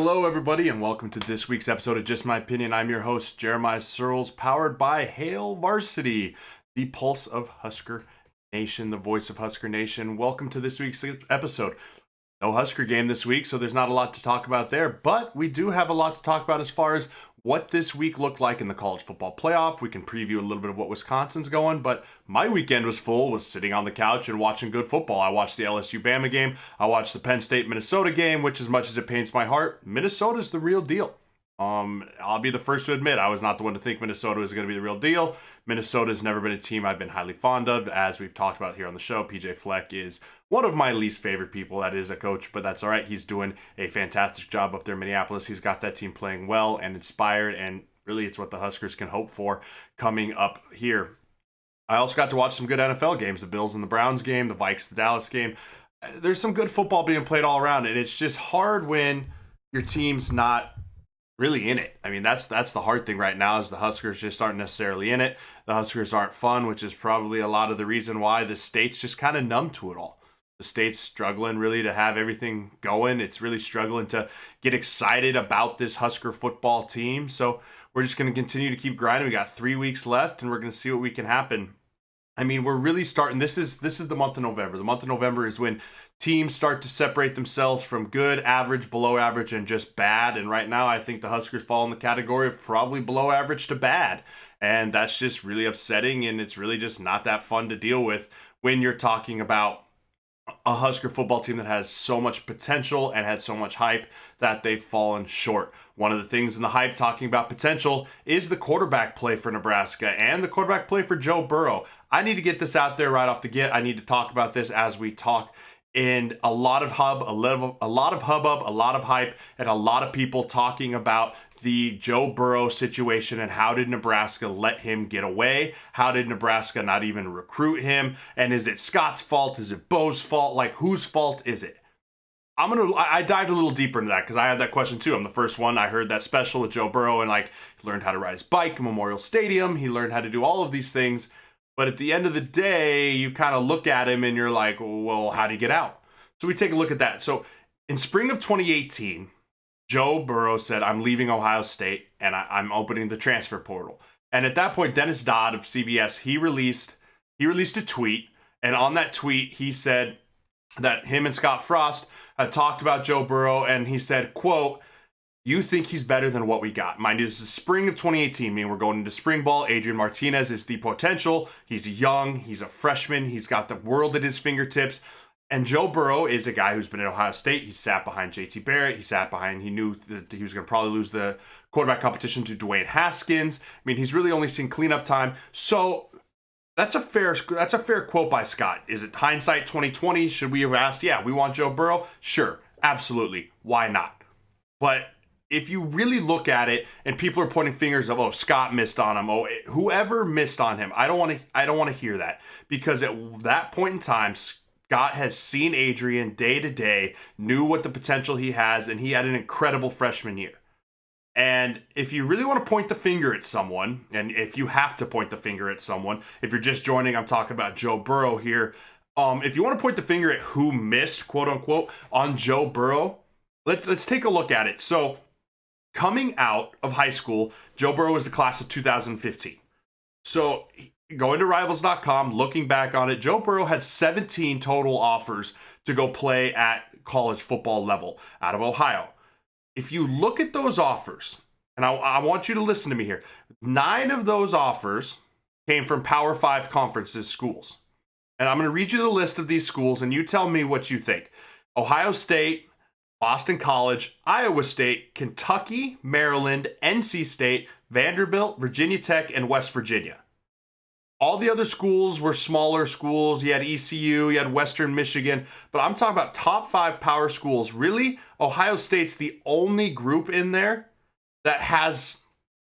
Hello, everybody, and welcome to this week's episode of Just My Opinion. I'm your host, Jeremiah Sirles, powered by Hail Varsity, the pulse of Husker Nation, the voice of Husker Nation. Welcome to this week's episode. No Husker game this week, so there's not a lot to talk about there, but we do have a lot to talk about as far as what this week looked like in the college football playoff. We can preview a little bit of what Wisconsin's going, but my weekend was sitting on the couch and watching good football. I watched the LSU-Bama game. I watched the Penn State-Minnesota game, which as much as it pains my heart, Minnesota's the real deal. I'll be the first to admit I was not the one to think Minnesota was going to be the real deal. Minnesota's never been a team I've been highly fond of. As we've talked about here on the show, PJ Fleck is one of my least favorite people that is a coach, but that's all right. He's doing a fantastic job up there in Minneapolis. He's got that team playing well and inspired, and really it's what the Huskers can hope for coming up here. I also got to watch some good NFL games, the Bills and the Browns game, the Vikes, the Dallas game. There's some good football being played all around, and it's just hard when your team's not really in it. I mean, that's the hard thing right now is the Huskers just aren't necessarily in it. The Huskers aren't fun, which is probably a lot of the reason why the state's just kind of numb to it all. The state's struggling really to have everything going. It's really struggling to get excited about this Husker football team. So we're just going to continue to keep grinding. We got 3 weeks left, and we're going to see what we can happen. I mean, we're really starting. This is the month of November. The month of November is when teams start to separate themselves from good, average, below average, and just bad. And right now, I think the Huskers fall in the category of probably below average to bad. And that's just really upsetting, and it's really just not that fun to deal with when you're talking about a Husker football team that has so much potential and had so much hype that they've fallen short. One of the things in the hype talking about potential is the quarterback play for Nebraska and the quarterback play for Joe Burrow. I need to get this out there right off the get. I need to talk about this as we talk. And a lot of hubbub, a lot of hype, and a lot of people talking about the Joe Burrow situation and how did Nebraska let him get away? How did Nebraska not even recruit him? And is it Scott's fault? Is it Bo's fault? Like, whose fault is it? I dived a little deeper into that because I had that question too. I'm the first one. I heard that special with Joe Burrow and he learned how to ride his bike at Memorial Stadium. He learned how to do all of these things. But at the end of the day, you kind of look at him and you're like, well, how did he get out? So we take a look at that. So in spring of 2018, Joe Burrow said, I'm leaving Ohio State and I'm opening the transfer portal. And at that point, Dennis Dodd of CBS, he released a tweet. And on that tweet, he said that him and Scott Frost had talked about Joe Burrow. And he said, quote, you think he's better than what we got. Mind you, this is spring of 2018. I mean, we're going into spring ball. Adrian Martinez is the potential. He's young. He's a freshman. He's got the world at his fingertips. And Joe Burrow is a guy who's been at Ohio State. He sat behind JT Barrett. He knew that he was going to probably lose the quarterback competition to Dwayne Haskins. I mean, he's really only seen cleanup time. So that's a fair quote by Scott. Is it hindsight 2020? Should we have asked, yeah, we want Joe Burrow? Sure, absolutely. Why not? But if you really look at it and people are pointing fingers of, oh, Scott missed on him. Oh, whoever missed on him. I don't want to hear that, because at that point in time, Scott has seen Adrian day to day, knew what the potential he has, and he had an incredible freshman year. And if you really want to point the finger at someone, and if you have to point the finger at someone, if you're just joining, I'm talking about Joe Burrow here. If you want to point the finger at who missed, quote unquote, on Joe Burrow, let's take a look at it. So coming out of high school, Joe Burrow was the class of 2015. So going to Rivals.com, looking back on it, Joe Burrow had 17 total offers to go play at college football level out of Ohio. If you look at those offers, and I want you to listen to me here, 9 of those offers came from Power 5 conferences schools. And I'm going to read you the list of these schools, and you tell me what you think. Ohio State, Boston College, Iowa State, Kentucky, Maryland, NC State, Vanderbilt, Virginia Tech, and West Virginia. All the other schools were smaller schools. You had ECU, you had Western Michigan, but I'm talking about top 5 power schools. Really, Ohio State's the only group in there that has,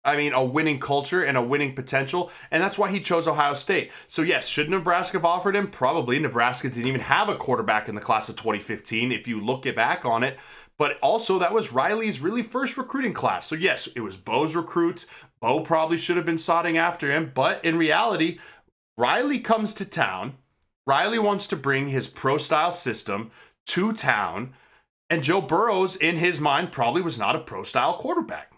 a winning culture and a winning potential, and that's why he chose Ohio State. So yes, should Nebraska have offered him? Probably. Nebraska didn't even have a quarterback in the class of 2015, if you look back on it. But also, that was Riley's really first recruiting class. So yes, it was Bo's recruits. Bo probably should have been sought after him. But in reality, Riley comes to town. Riley wants to bring his pro-style system to town. And Joe Burrow, in his mind, probably was not a pro-style quarterback.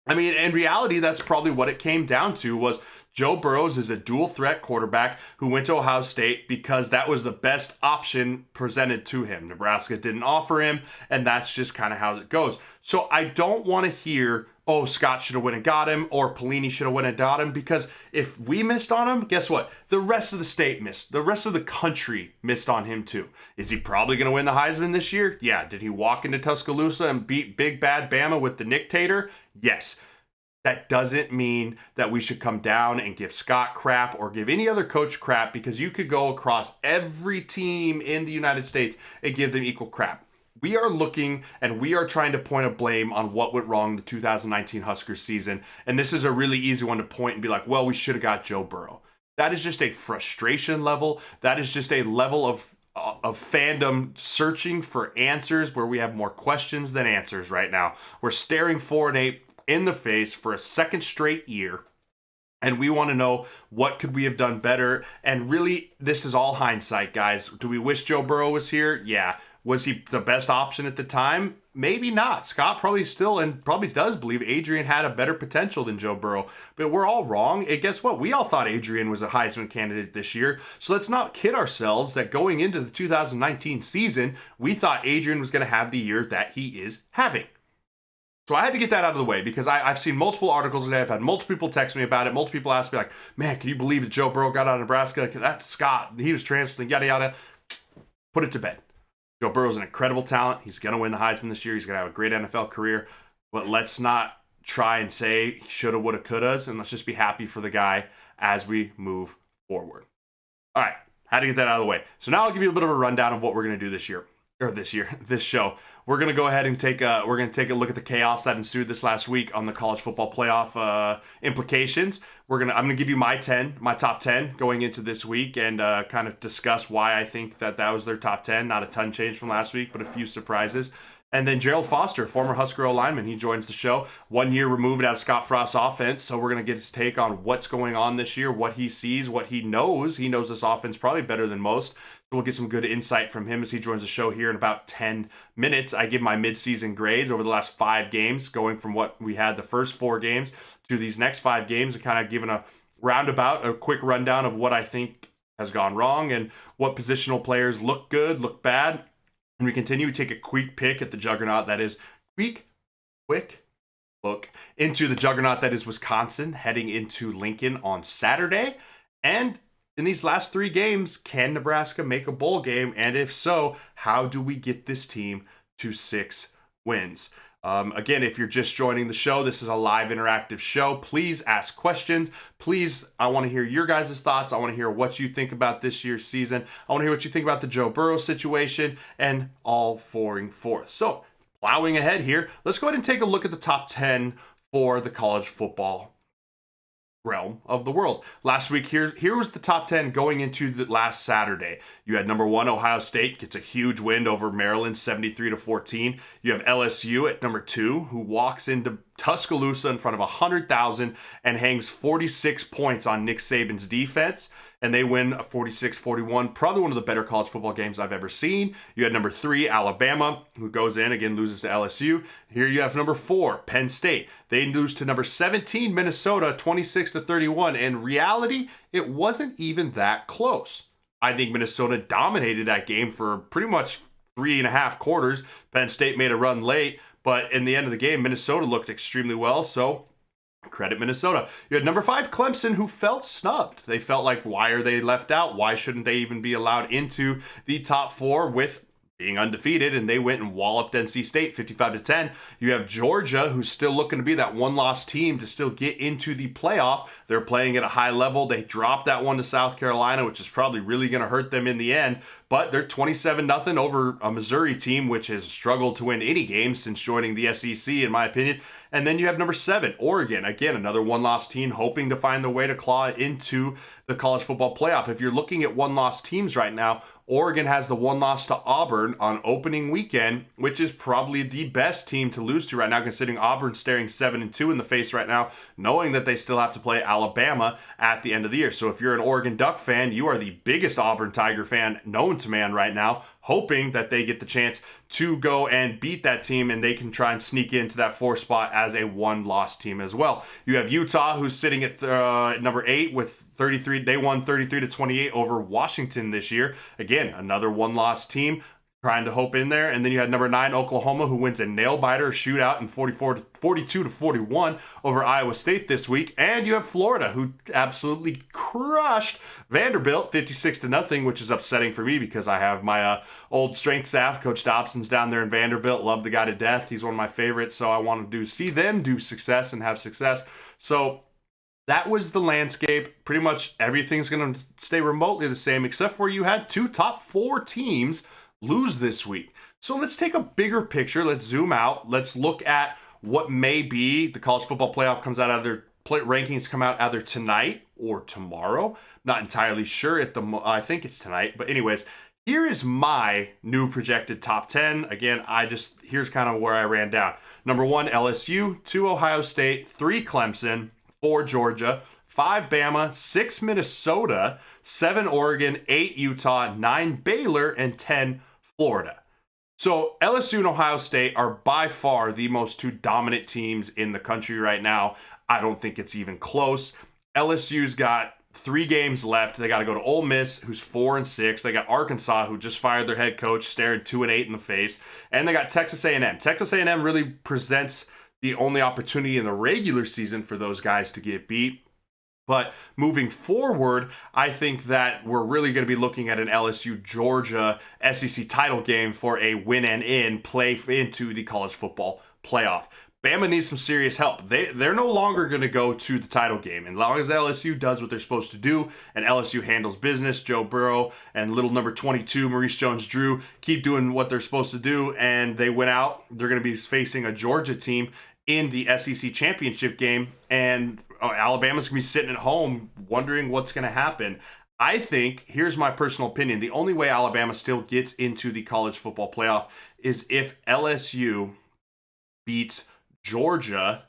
I mean, in reality, that's probably what it came down to was Joe Burrow is a dual threat quarterback who went to Ohio State because that was the best option presented to him. Nebraska didn't offer him, and that's just kind of how it goes. So I don't want to hear, oh, Scott should have went and got him, or Pelini should have went and got him, because if we missed on him, guess what? The rest of the state missed. The rest of the country missed on him too. Is he probably going to win the Heisman this year? Yeah. Did he walk into Tuscaloosa and beat Big Bad Bama with the Dictator? Yes. That doesn't mean that we should come down and give Scott crap or give any other coach crap, because you could go across every team in the United States and give them equal crap. We are looking and we are trying to point a blame on what went wrong in the 2019 Huskers season. And this is a really easy one to point and be like, well, we should have got Joe Burrow. That is just a frustration level. That is just a level of fandom searching for answers where we have more questions than answers right now. We're staring 4-8 in the face for a second straight year, and we want to know what could we have done better. And really, this is all hindsight, guys. Do we wish Joe Burrow was here? Yeah. Was he the best option at the time? Maybe not. Scott probably still and probably does believe Adrian had a better potential than Joe Burrow, but we're all wrong. And guess what? We all thought Adrian was a Heisman candidate this year. So let's not kid ourselves that going into the 2019 season, we thought Adrian was going to have the year that he is having. So I had to get that out of the way, because I've seen multiple articles today. I've had multiple people text me about it. Multiple people ask me like, man, can you believe that Joe Burrow got out of Nebraska? That's Scott. He was transferring, yada, yada. Put it to bed. Joe Burrow's an incredible talent. He's going to win the Heisman this year. He's going to have a great NFL career. But let's not try and say shoulda, woulda, couldas, and let's just be happy for the guy as we move forward. All right, had to get that out of the way. So now I'll give you a bit of a rundown of what we're going to do this show. We're going to go ahead and take a look at the chaos that ensued this last week on the college football playoff implications. I'm going to give you my top 10 going into this week, and kind of discuss why I think that was their top 10. Not a ton change from last week, but a few surprises. And then Jerald Foster, former Husker O-lineman, he joins the show. 1 year removed out of Scott Frost's offense, so we're going to get his take on what's going on this year, what he sees, what he knows. He knows this offense probably better than most. So we'll get some good insight from him as he joins the show here in about 10 minutes. I give my midseason grades over the last 5 games, going from what we had the first 4 games to these next 5 games, and kind of giving a quick rundown of what I think has gone wrong and what positional players look good, look bad. And we continue to take a quick pick at the juggernaut that is quick look into the juggernaut that is Wisconsin, heading into Lincoln on Saturday. And in these last 3 games, can Nebraska make a bowl game? And if so, how do we get this team to 6 wins? Again, if you're just joining the show, this is a live interactive show. Please ask questions. Please, I want to hear your guys' thoughts. I want to hear what you think about this year's season. I want to hear what you think about the Joe Burrow situation and all forth. So, plowing ahead here, let's go ahead and take a look at the top 10 for the college football realm of the world. Last week, here was the top 10 going into the last Saturday. You had number 1, Ohio State gets a huge win over Maryland, 73-14. You have LSU at number 2, who walks into Tuscaloosa in front of 100,000 and hangs 46 points on Nick Saban's defense. And they win 46-41, probably one of the better college football games I've ever seen. You had number 3, Alabama, who goes in, again, loses to LSU. Here you have number 4, Penn State. They lose to number 17, Minnesota, 26-31. In reality, it wasn't even that close. I think Minnesota dominated that game for pretty much 3.5 quarters. Penn State made a run late, but in the end of the game, Minnesota looked extremely well, so credit Minnesota. You had number 5, Clemson, who felt snubbed. They felt like, why are they left out? Why shouldn't they even be allowed into the top 4 with being undefeated? And they went and walloped NC State 55-10. You have Georgia, who's still looking to be that one-loss team to still get into the playoff. They're playing at a high level. They dropped that one to South Carolina, which is probably really going to hurt them in the end. But they're 27-0 over a Missouri team, which has struggled to win any game since joining the SEC, in my opinion. And then you have number 7, Oregon. Again, another one-loss team hoping to find the way to claw into the college football playoff. If you're looking at one-loss teams right now, Oregon has the one loss to Auburn on opening weekend, which is probably the best team to lose to right now, considering Auburn staring 7-2 in the face right now, knowing that they still have to play Alabama at the end of the year. So if you're an Oregon Duck fan, you are the biggest Auburn Tiger fan known to man right now, hoping that they get the chance to go and beat that team and they can try and sneak into that 4th spot as a one-loss team as well. You have Utah, who's sitting at number 8 with 33. They won 33-28 over Washington this year. Again, another one-loss team, trying to hope in there. And then you had number 9, Oklahoma, who wins a nail-biter shootout in 42-41 over Iowa State this week. And you have Florida, who absolutely crushed Vanderbilt 56-0, which is upsetting for me because I have my old strength staff, Coach Dobson's down there in Vanderbilt. Love the guy to death. He's one of my favorites, so I want to see them do success and have success. So that was the landscape. Pretty much everything's going to stay remotely the same, except for you had 2 top 4 teams lose this week. So let's take a bigger picture. Let's zoom out. Let's look at what may be. The college football playoff comes out either rankings come out either tonight or tomorrow. Not entirely sure. I think it's tonight. But anyways, here is my new projected top 10. Again, here's kind of where I ran down. Number 1, LSU. 2, Ohio State. 3, Clemson. 4, Georgia. 5, Bama. 6, Minnesota. 7, Oregon. 8, Utah. 9, Baylor. And 10, Florida. So LSU and Ohio State are by far the most 2 dominant teams in the country right now. I don't think it's even close. LSU's got 3 games left. They got to go to Ole Miss, who's 4-6. They got Arkansas, who just fired their head coach, staring 2-8 in the face. And they got Texas A&M. Texas A&M really presents the only opportunity in the regular season for those guys to get beat. But moving forward, I think that we're really going to be looking at an LSU-Georgia SEC title game for a win and in play into the college football playoff. Bama needs some serious help. They're no longer going to go to the title game. And as long as LSU does what they're supposed to do and LSU handles business, Joe Burrow and little number 22, Maurice Jones-Drew, keep doing what they're supposed to do, and they win out, they're going to be facing a Georgia team in the SEC championship game, and Alabama's going to be sitting at home wondering what's going to happen. I think, here's my personal opinion, the only way Alabama still gets into the college football playoff is if LSU beats Georgia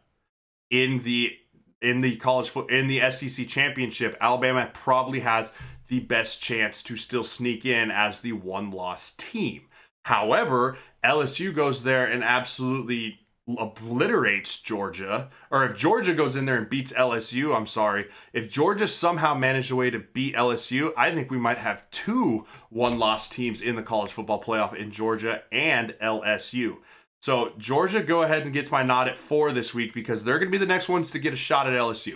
in the SEC championship. Alabama probably has the best chance to still sneak in as the one-loss team. However, LSU goes there and absolutely obliterates Georgia, or if Georgia goes in there and beats LSU, if Georgia somehow managed a way to beat LSU, I think we might have 2 one-loss teams in the college football playoff in Georgia and LSU. So Georgia, go ahead and gets my nod at 4 this week because they're going to be the next ones to get a shot at LSU.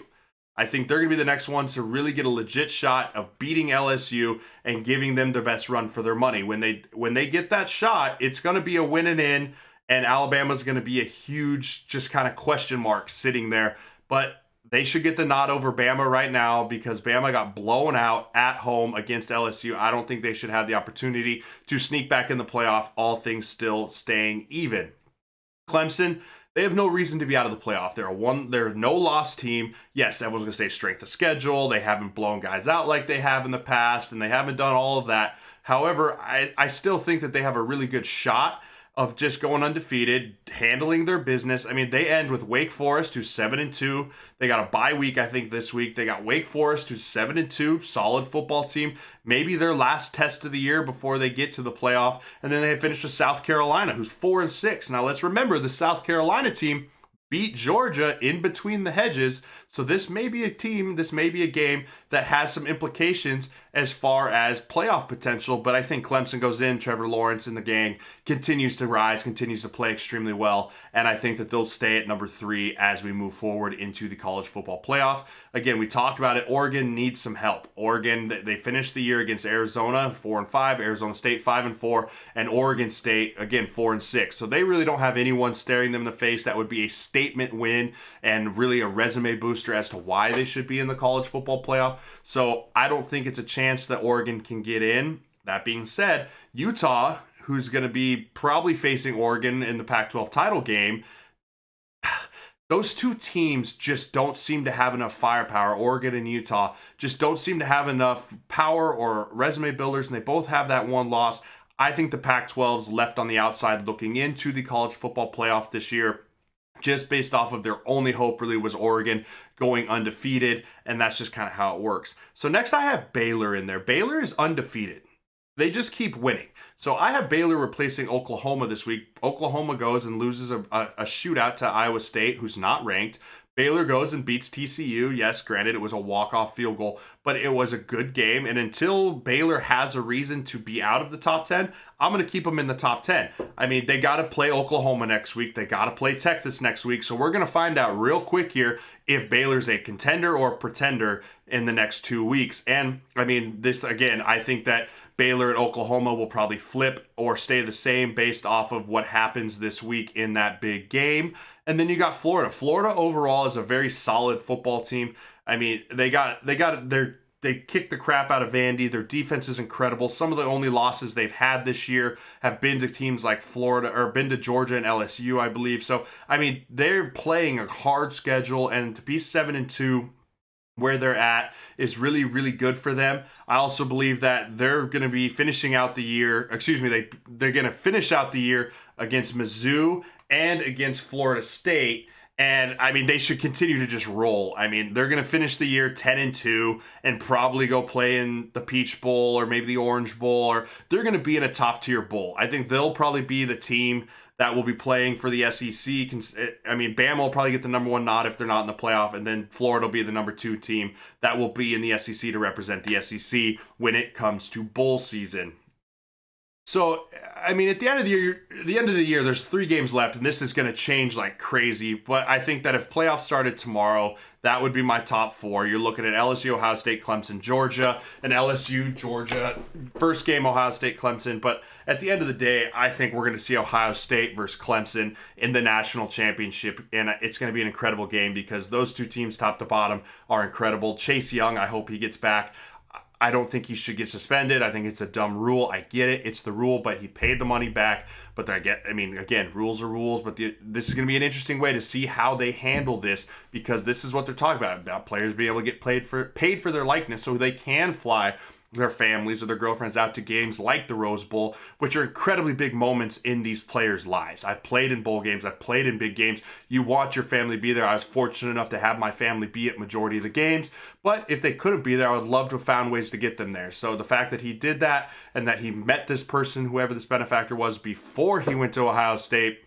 I think they're going to be the next ones to really get a legit shot of beating LSU and giving them the best run for their money. When they get that shot, it's going to be a win and in, and Alabama's going to be a huge just kind of question mark sitting there. But they should get the nod over Bama right now because Bama got blown out at home against LSU. I don't think they should have the opportunity to sneak back in the playoff, all things still staying even. Clemson, they have no reason to be out of the playoff. They're a no-loss team. Yes, everyone's going to say strength of schedule. They haven't blown guys out like they have in the past, and they haven't done all of that. However, I still think that they have a really good shot of just going undefeated, handling their business. I mean, they end with Wake Forest, who's 7-2. They got a bye week, I think, this week. They got Wake Forest, who's 7-2, solid football team. Maybe their last test of the year before they get to the playoff. And then they finish with South Carolina, who's 4-6. Now, let's remember, the South Carolina team beat Georgia in between the hedges. So this may be a game that has some implications as far as playoff potential. But I think Clemson goes in, Trevor Lawrence and the gang continues to rise, continues to play extremely well. And I think that they'll stay at number 3 as we move forward into the college football playoff. Again, we talked about it. Oregon needs some help. Oregon, they finished the year against Arizona 4-5, Arizona State 5-4, and Oregon State, again, 4-6. So they really don't have anyone staring them in the face. That would be a statement win and really a resume booster as to why they should be in the college football playoff. So I don't think it's a chance that Oregon can get in. That being said, Utah, who's going to be probably facing Oregon in the Pac-12 title game, those 2 teams just don't seem to have enough firepower. Oregon and Utah just don't seem to have enough power or resume builders, and they both have that one loss. I think the Pac-12's left on the outside looking into the college football playoff this year, just based off of their only hope really was Oregon going undefeated, and that's just kind of how it works. So next I have Baylor in there. Baylor is undefeated. they just keep winning. So I have Baylor replacing Oklahoma this week. Oklahoma goes and loses a shootout to Iowa State, who's not ranked. Baylor goes and beats TCU. Yes, granted, it was a walk-off field goal, but it was a good game. And until Baylor has a reason to be out of the top 10, I'm going to keep them in the top 10. I mean, they got to play Oklahoma next week. They got to play Texas next week. So we're going to find out real quick here if Baylor's a contender or pretender in the next 2 weeks. And, I mean, this, again, I think that Baylor and Oklahoma will probably flip or stay the same based off of what happens this week in that big game. And then you got Florida. Florida overall is a very solid football team. I mean, they kicked the crap out of Vandy. Their defense is incredible. Some of the only losses they've had this year have been to teams like Florida, or been to Georgia and LSU, I believe. So, I mean, they're playing a hard schedule, and to be 7-2 where they're at is really, really good for them. I also believe that they're going to be finishing out the year, they're going to finish out the year against Mizzou and against Florida State. And I mean, they should continue to just roll. I mean, they're going to finish the year 10-2 and probably go play in the Peach Bowl or maybe the Orange Bowl, or they're going to be in a top tier bowl. I think they'll probably be the team that will be playing for the SEC. I mean, Bama will probably get the number one nod if they're not in the playoff, and then Florida will be the number 2 team that will be in the SEC to represent the SEC when it comes to bowl season. So, I mean, at the end of the year, there's 3 games left, and this is going to change like crazy. But I think that if playoffs started tomorrow, that would be my top 4. You're looking at LSU, Ohio State, Clemson, Georgia, and LSU, Georgia. First game, Ohio State, Clemson. But at the end of the day, I think we're going to see Ohio State versus Clemson in the national championship. And it's going to be an incredible game because those 2 teams, top to bottom, are incredible. Chase Young, I hope he gets back. I don't think he should get suspended. I think it's a dumb rule. I get it. It's the rule, but he paid the money back. But again, rules are rules. But this is going to be an interesting way to see how they handle this, because this is what they're talking about players being able to get paid for their likeness so they can fly their families or their girlfriends out to games like the Rose Bowl, which are incredibly big moments in these players' lives. I've played in bowl games. I've played in big games. You want your family to be there. I was fortunate enough to have my family be at majority of the games, but if they couldn't be there, I would love to have found ways to get them there. So the fact that he did that and that he met this person, whoever this benefactor was, before he went to Ohio State,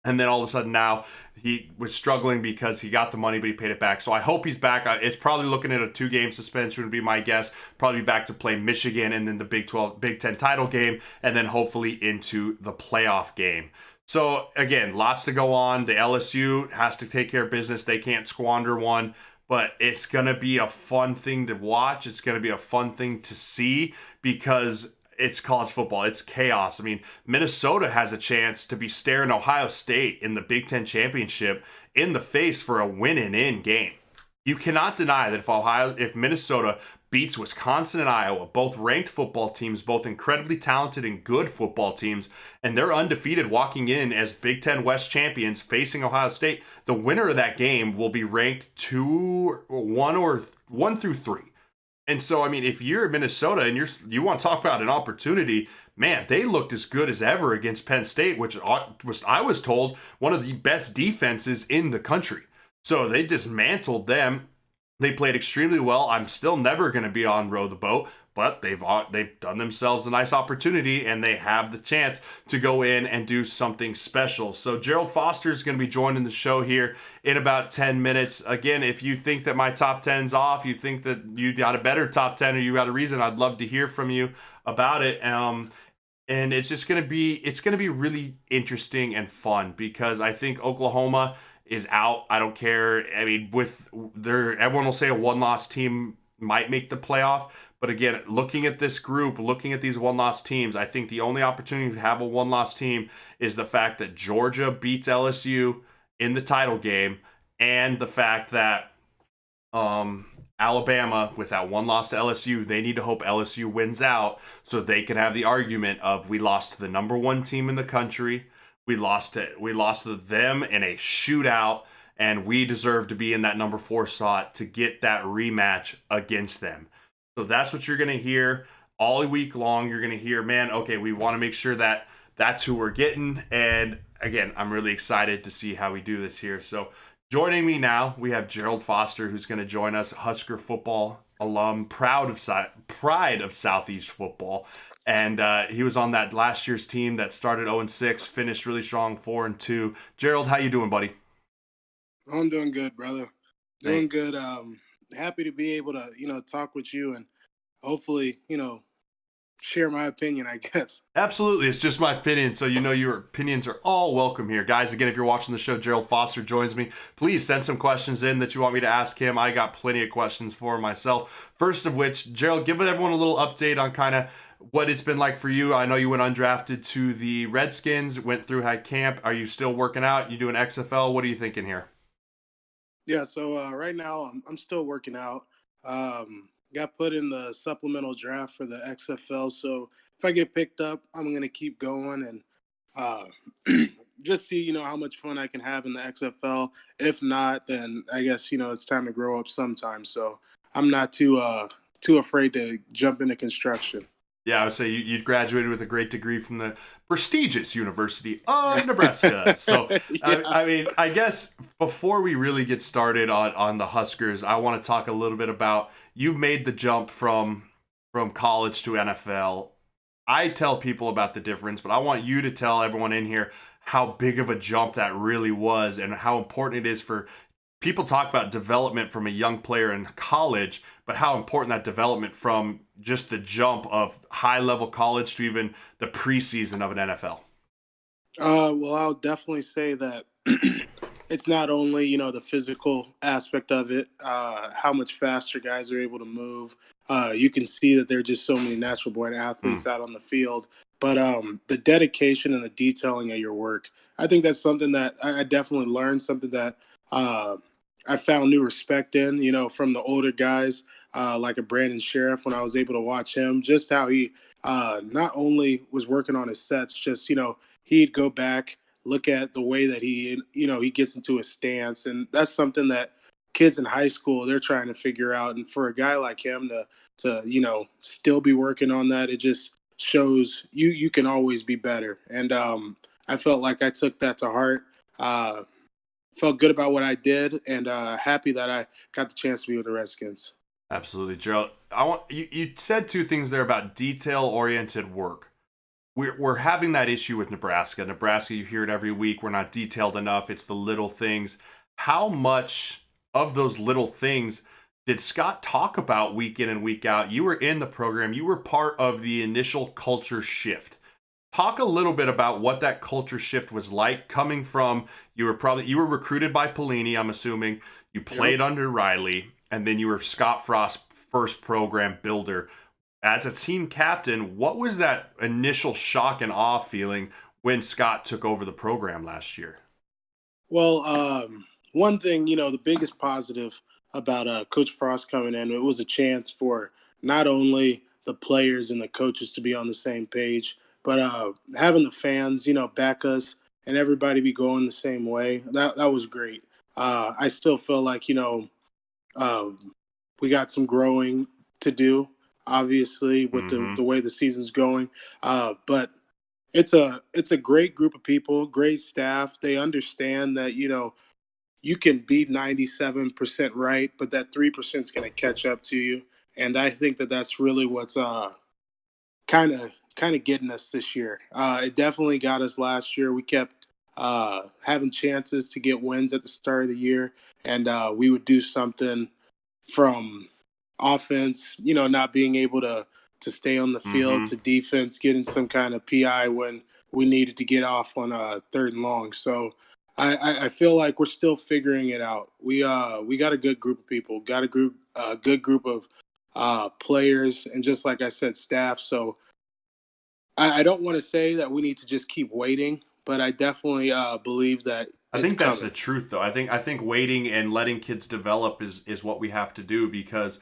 and then all of a sudden now he was struggling because he got the money, but he paid it back. So I hope he's back. It's probably looking at a 2-game suspension would be my guess. Probably back to play Michigan and then the Big 10 title game, and then hopefully into the playoff game. So again, lots to go on. The LSU has to take care of business. They can't squander one. But it's going to be a fun thing to watch. It's going to be a fun thing to see because it's college football. It's chaos. I mean, Minnesota has a chance to be staring Ohio State in the Big Ten championship in the face for a win-and-in game. You cannot deny that if Minnesota beats Wisconsin and Iowa, both ranked football teams, both incredibly talented and good football teams, and they're undefeated walking in as Big Ten West champions facing Ohio State, the winner of that game will be ranked 1 through 3. And so, I mean, if you're Minnesota and you want to talk about an opportunity, man, they looked as good as ever against Penn State, which was, I was told, one of the best defenses in the country. So they dismantled them. They played extremely well. I'm still never going to be on Row the Boat, but they've done themselves a nice opportunity, and they have the chance to go in and do something special. So Jerald Foster is going to be joining the show here in about 10 minutes. Again, if you think that my top 10's off, you think that you got a better top 10 or you got a reason, I'd love to hear from you about it. And it's just going to be really interesting and fun because I think Oklahoma is out. I don't care. I mean, everyone will say a one-loss team might make the playoff. But again, looking at this group, looking at these one-loss teams, I think the only opportunity to have a one-loss team is the fact that Georgia beats LSU in the title game, and the fact that Alabama, with that one loss to LSU, they need to hope LSU wins out so they can have the argument of we lost to the number 1 team in the country, we lost to them in a shootout, and we deserve to be in that number 4 slot to get that rematch against them. So that's what you're going to hear all week long. You're going to hear, man, okay, we want to make sure that that's who we're getting. And again, I'm really excited to see how we do this here. So joining me now, we have Jerald Foster, who's going to join us, Husker football alum, pride of Southeast football. And he was on that last year's team that started 0-6, finished really strong 4-2. Jerald, how you doing, buddy? I'm doing good, brother. Hey, Doing good. Happy to be able to, talk with you and hopefully, share my opinion, I guess. absolutely. It's just my opinion, so you know your opinions are all welcome here. Guys, again, if you're watching the show, Jerald Foster joins me. Please send some questions in that you want me to ask him. I got plenty of questions for myself. First of which, Jerald, give everyone a little update on kind of what it's been like for you. I know you went undrafted to the Redskins, went through high camp. Are you still working out? You doing XFL? What are you thinking here? Yeah, so right now I'm still working out. Got put in the supplemental draft for the XFL, so if I get picked up, I'm gonna keep going and uh, just see, how much fun I can have in the XFL. If not, then I guess it's time to grow up sometime. So I'm not too afraid to jump into construction. Yeah, I would say you graduated with a great degree from the prestigious University of Nebraska. So, Yeah. I mean, I guess before we really get started on the Huskers, I want to talk a little bit about you've made the jump from college to NFL. I tell people about the difference, but I want you to tell everyone in here how big of a jump that really was and how important it is for people talk about development from a young player in college, but how important that development from just the jump of high level college to even the preseason of an NFL. Well, I'll definitely say that it's not only the physical aspect of it, how much faster guys are able to move. You can see that there are just so many natural born Mm, athletes out on the field, but the dedication and the detailing of your work, I think that's something that I definitely learned. Something that uh, I found new respect in, from the older guys like a Brandon Sheriff when I was able to watch him, just how he not only was working on his sets, just he'd go back, look at the way that he gets into his stance, and that's something that kids in high school they're trying to figure out. And for a guy like him to still be working on that, it just shows you can always be better. And I felt like I took that to heart. Felt good about what I did, and happy that I got the chance to be with the Redskins. absolutely, Gerald. I want you said two things there about detail oriented work. We're having that issue with Nebraska. Nebraska, you hear it every week. We're not detailed enough. It's the little things. How much of those little things did Scott talk about week in and week out? You were in the program. You were part of the initial culture shift. Talk a little bit about what that culture shift was like coming from you were recruited by Pelini, I'm assuming. You Yep. played under Riley, and then you were Scott Frost's first program builder as a team captain. What was that initial shock and awe feeling when Scott took over the program last year? Well, one thing, the biggest positive about Coach Frost coming in, it was a chance for not only the players and the coaches to be on the same page, but having the fans, back us and everybody be going the same way. That was great. I still feel like, um, we got some growing to do, obviously, with the Mm-hmm. way the season's going. But it's a great group of people, great staff. They understand that you can be 97% right, but that 3% is going to catch up to you. And I think that that's really what's kind of getting us this year. It definitely got us last year. We kept having chances to get wins at the start of the year, and we would do something from offense, not being able to stay on the field, Mm-hmm. to defense getting some kind of PI when we needed to get off on a third and long. So I feel like we're still figuring it out. We got a good group of people, got a good group of players, and just like I said, staff. So I don't want to say that we need to just keep waiting, but I definitely believe that I it's think that's the coming. truth, though. I think waiting and letting kids develop is what we have to do because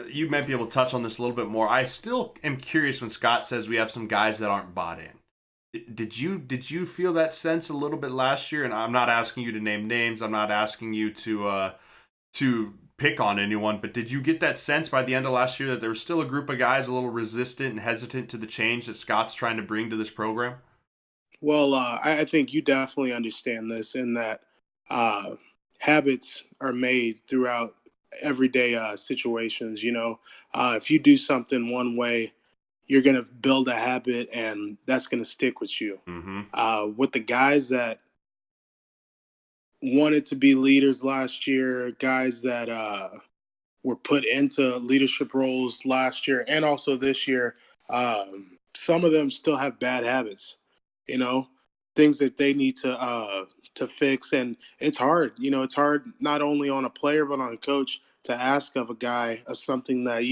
you might be able to touch on this a little bit more. I still am curious when Scott says we have some guys that aren't bought in. Did you feel that sense a little bit last year? And I'm not asking you to name names. I'm not asking you to pick on anyone, but did you get that sense by the end of last year that there was still a group of guys a little resistant and hesitant to the change that Scott's trying to bring to this program? Well, I think you definitely understand this in that uh, habits are made throughout everyday situations. If you do something one way, you're going to build a habit, and that's going to stick with you. Mm-hmm. With the guys that wanted to be leaders last year, guys that were put into leadership roles last year and also this year, some of them still have bad habits, you know, things that they need to fix. And it's hard, it's hard not only on a player but on a coach to ask of a guy of something that,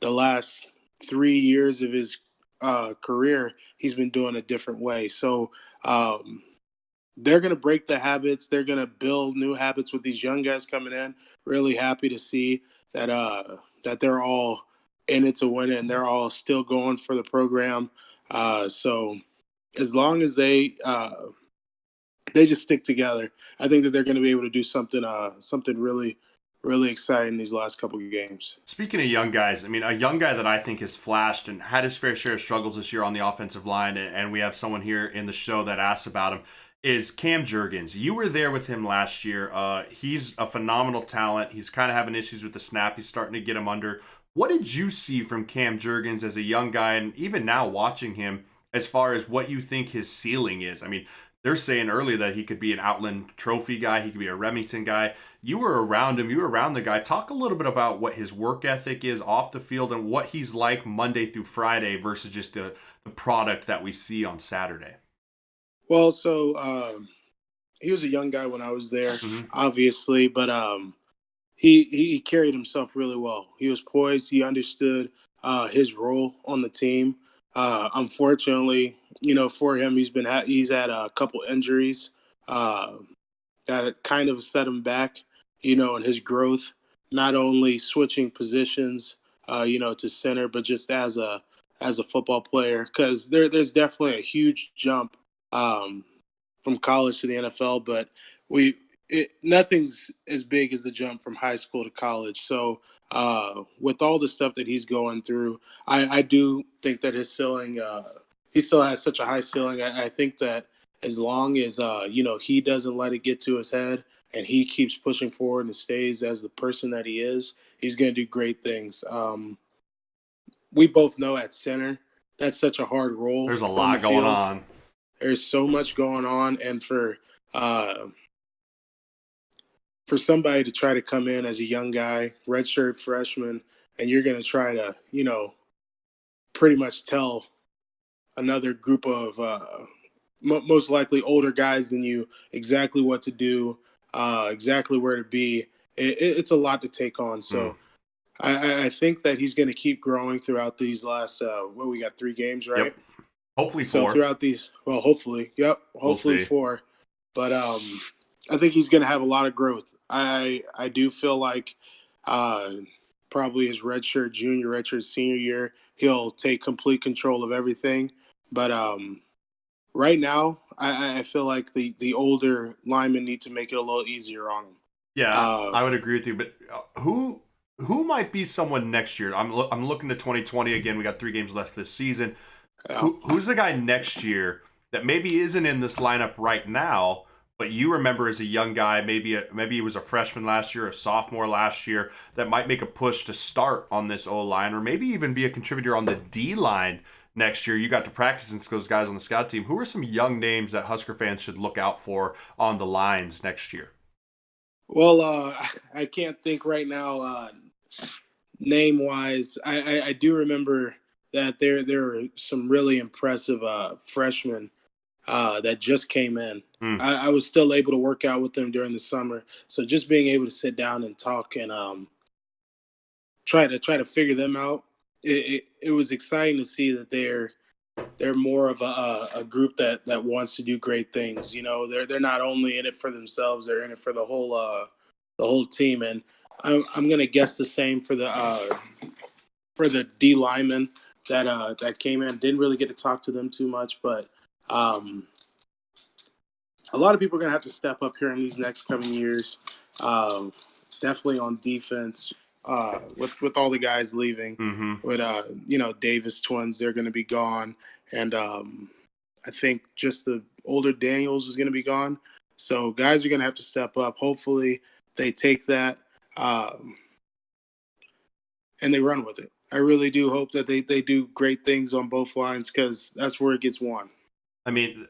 the last 3 years of his career he's been doing a different way. So they're going to break the habits. They're going to build new habits with these young guys coming in. Really happy to see that they're all in it to win it, and they're all still going for the program. So as long as they just stick together, I think that they're going to be able to do something really really exciting these last couple of games. Speaking of young guys, I mean, a young guy that I think has flashed and had his fair share of struggles this year on the offensive line, and we have someone here in the show that asks about him, is Cam Jurgens. You were there with him last year. He's a phenomenal talent. He's kind of having issues with the snap. He's starting to get him under. What did you see from Cam Jurgens as a young guy, and even now watching him, as far as what you think his ceiling is? I mean, they're saying earlier that he could be an Outland Trophy guy. He could be a Remington guy. You were around him. You were around the guy. Talk a little bit about what his work ethic is off the field and what he's like Monday through Friday versus just the product that we see on Saturday. Well, so he was a young guy when I was there, Mm-hmm. obviously, but he carried himself really well. He was poised. He understood his role on the team. Unfortunately, for him, he's had a couple injuries uh, that kind of set him back, in his growth. Not only switching positions, to center, but just as a football player, because there's definitely a huge jump um, from college to the NFL, but nothing's as big as the jump from high school to college. So with all the stuff that he's going through, I do think that his ceiling, he still has such a high ceiling. I think that as long as he doesn't let it get to his head and he keeps pushing forward and stays as the person that he is, he's going to do great things. We both know at center that's such a hard role There's a on the lot going field. on. There's so much going on, and uh, for somebody to try to come in as a young guy, redshirt freshman, and you're going to try to, pretty much tell another group of most likely older guys than you exactly what to do, exactly where to be. It's a lot to take on. Mm. So I think that he's going to keep growing throughout these last, we got 3 games, right? Yep. Hopefully So 4. throughout these, well, hopefully, yep, hopefully We'll see. 4. But I think he's going to have a lot of growth. I do feel like uh, probably his redshirt junior, redshirt senior year, he'll take complete control of everything. But right now, I feel like the older linemen need to make it a little easier on him. Yeah, I would agree with you. But who might be someone next year? I'm looking to 2020 again. We got 3 games left this season. Who's the guy next year that maybe isn't in this lineup right now, but you remember as a young guy, maybe he was a freshman last year, a sophomore last year, that might make a push to start on this O-line, or maybe even be a contributor on the D-line next year? You got to practice against those guys on the scout team. Who are some young names that Husker fans should look out for on the lines next year? Well, I can't think right now name wise. I do remember that there were some really impressive freshmen that just came in. I was still able to work out with them during the summer, so just being able to sit down and talk and try to figure them out. It was exciting to see that they're more of a group that wants to do great things. They're not only in it for themselves; they're in it for the whole team. And I'm gonna guess the same for the D linemen that came in. Didn't really get to talk to them too much, but a lot of people are going to have to step up here in these next coming years. Definitely on defense, with all the guys leaving. Mm-hmm. With Davis twins, they're going to be gone, and I think just the older Daniels is going to be gone. So guys are going to have to step up. Hopefully, they take that and they run with it. I really do hope that they do great things on both lines because that's where it gets won. I mean,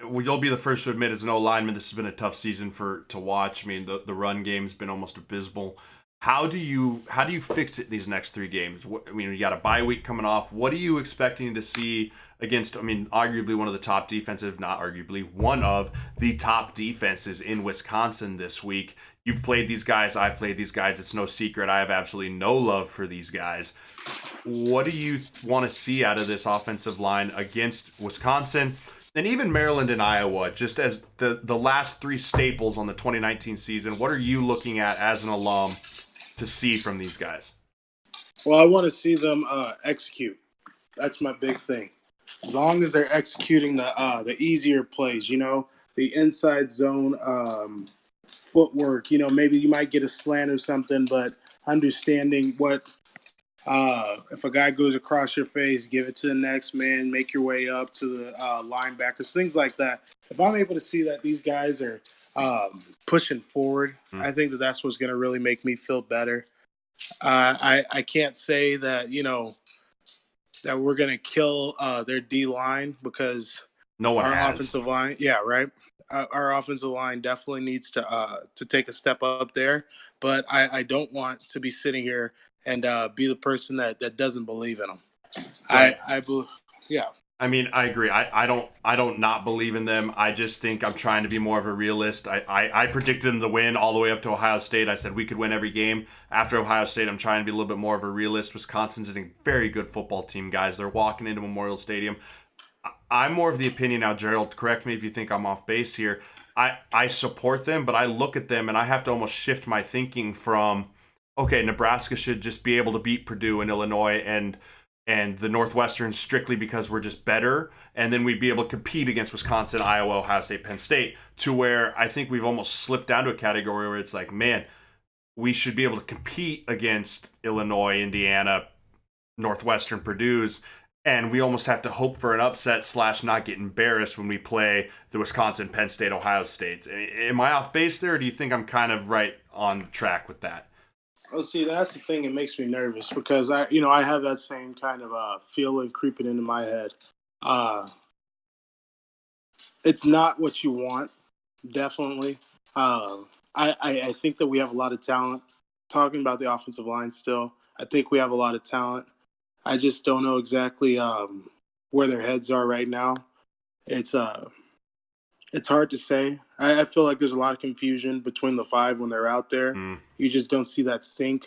you'll be the first to admit, as an O lineman, this has been a tough season to watch. I mean, the run game's been almost abysmal. How do you fix it these next three games? I mean, you got a bye week coming off. What are you expecting to see against? I mean, arguably one of the top defensive, not arguably one of the top defenses in Wisconsin this week. You've played these guys. I've played these guys. It's no secret. I have absolutely no love for these guys. What do you want to see out of this offensive line against Wisconsin? And even Maryland and Iowa, just as the last three staples on the 2019 season, what are you looking at as an alum to see from these guys? Well, I want to see them execute. That's my big thing. As long as they're executing the easier plays, the inside zone footwork. Maybe you might get a slant or something, but understanding what if a guy goes across your face, give it to the next man, make your way up to the linebackers, things like that. If I'm able to see that these guys are pushing forward, I think that's what's going to really make me feel better. I can't say that that we're going to kill their D line because No one our has. offensive line, yeah, right. Our offensive line definitely needs to take a step up there, but I don't want to be sitting here and be the person that doesn't believe in them. Right. Yeah. I mean, I agree. I don't not believe in them. I just think I'm trying to be more of a realist. I predicted them to win all the way up to Ohio State. I said we could win every game. After Ohio State, I'm trying to be a little bit more of a realist. Wisconsin's a very good football team, guys. They're walking into Memorial Stadium. I'm more of the opinion now, Jerald, correct me if you think I'm off base here. I support them, but I look at them and I have to almost shift my thinking from, okay, Nebraska should just be able to beat Purdue and Illinois and the Northwestern strictly because we're just better, and then we'd be able to compete against Wisconsin, Iowa, Ohio State, Penn State, to where I think we've almost slipped down to a category where it's like, man, we should be able to compete against Illinois, Indiana, Northwestern, Purdue's, and we almost have to hope for an upset / not get embarrassed when we play the Wisconsin, Penn State, Ohio States. Am I off base there, or do you think I'm kind of right on track with that? Oh, see, that's the thing. It makes me nervous because I have that same kind of feeling creeping into my head. Uh, it's not what you want, definitely. I think that we have a lot of talent. Talking about the offensive line still, I think we have a lot of talent. I just don't know exactly where their heads are right now. It's it's hard to say. I feel like there's a lot of confusion between the five when they're out there. You just don't see that sync.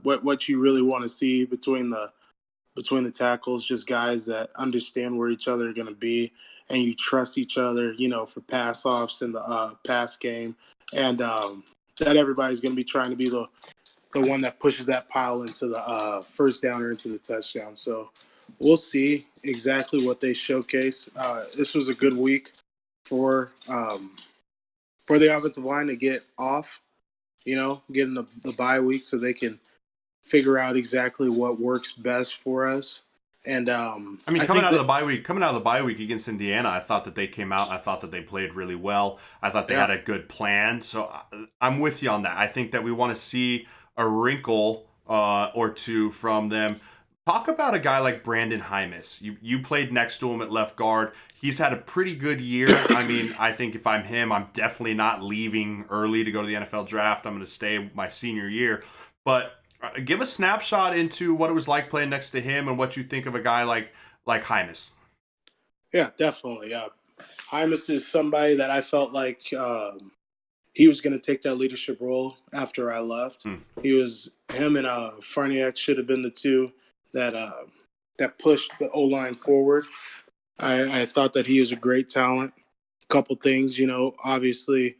What you really want to see between the tackles, just guys that understand where each other are going to be, and you trust each other. For pass offs in the pass game, and that everybody's going to be trying to be the one that pushes that pile into the first down or into the touchdown. So we'll see exactly what they showcase. This was a good week for the offensive line to get off, getting the bye week so they can figure out exactly what works best for us. And I mean, coming out of the bye week against Indiana, I thought that they came out. I thought that they played really well. I thought they had a good plan. So I'm with you on that. I think that we want to see a wrinkle or two from them. Talk about a guy like Brandon Hymus. You played next to him at left guard. He's had a pretty good year. I mean, I think if I'm him, I'm definitely not leaving early to go to the NFL draft. I'm going to stay my senior year. But give a snapshot into what it was like playing next to him and what you think of a guy like Hymus. Yeah, definitely. Hymus is somebody that I felt like he was going to take that leadership role after I left. Him and Farniak should have been the two that pushed the O-line forward. I thought that he was a great talent. A couple things, obviously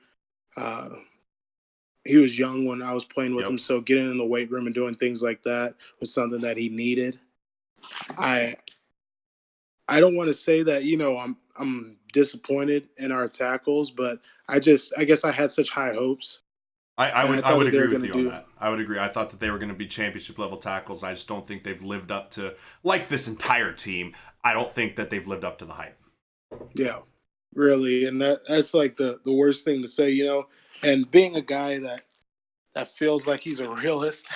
he was young when I was playing with him, so getting in the weight room and doing things like that was something that he needed. I don't want to say that, I'm disappointed in our tackles, but I guess I had such high hopes. I would agree with you on that. I would agree. I thought that they were going to be championship level tackles. I just don't think they've lived up to, like this entire team, I don't think that they've lived up to the hype. Yeah, really. And that's like the worst thing to say, and being a guy that feels like he's a realist,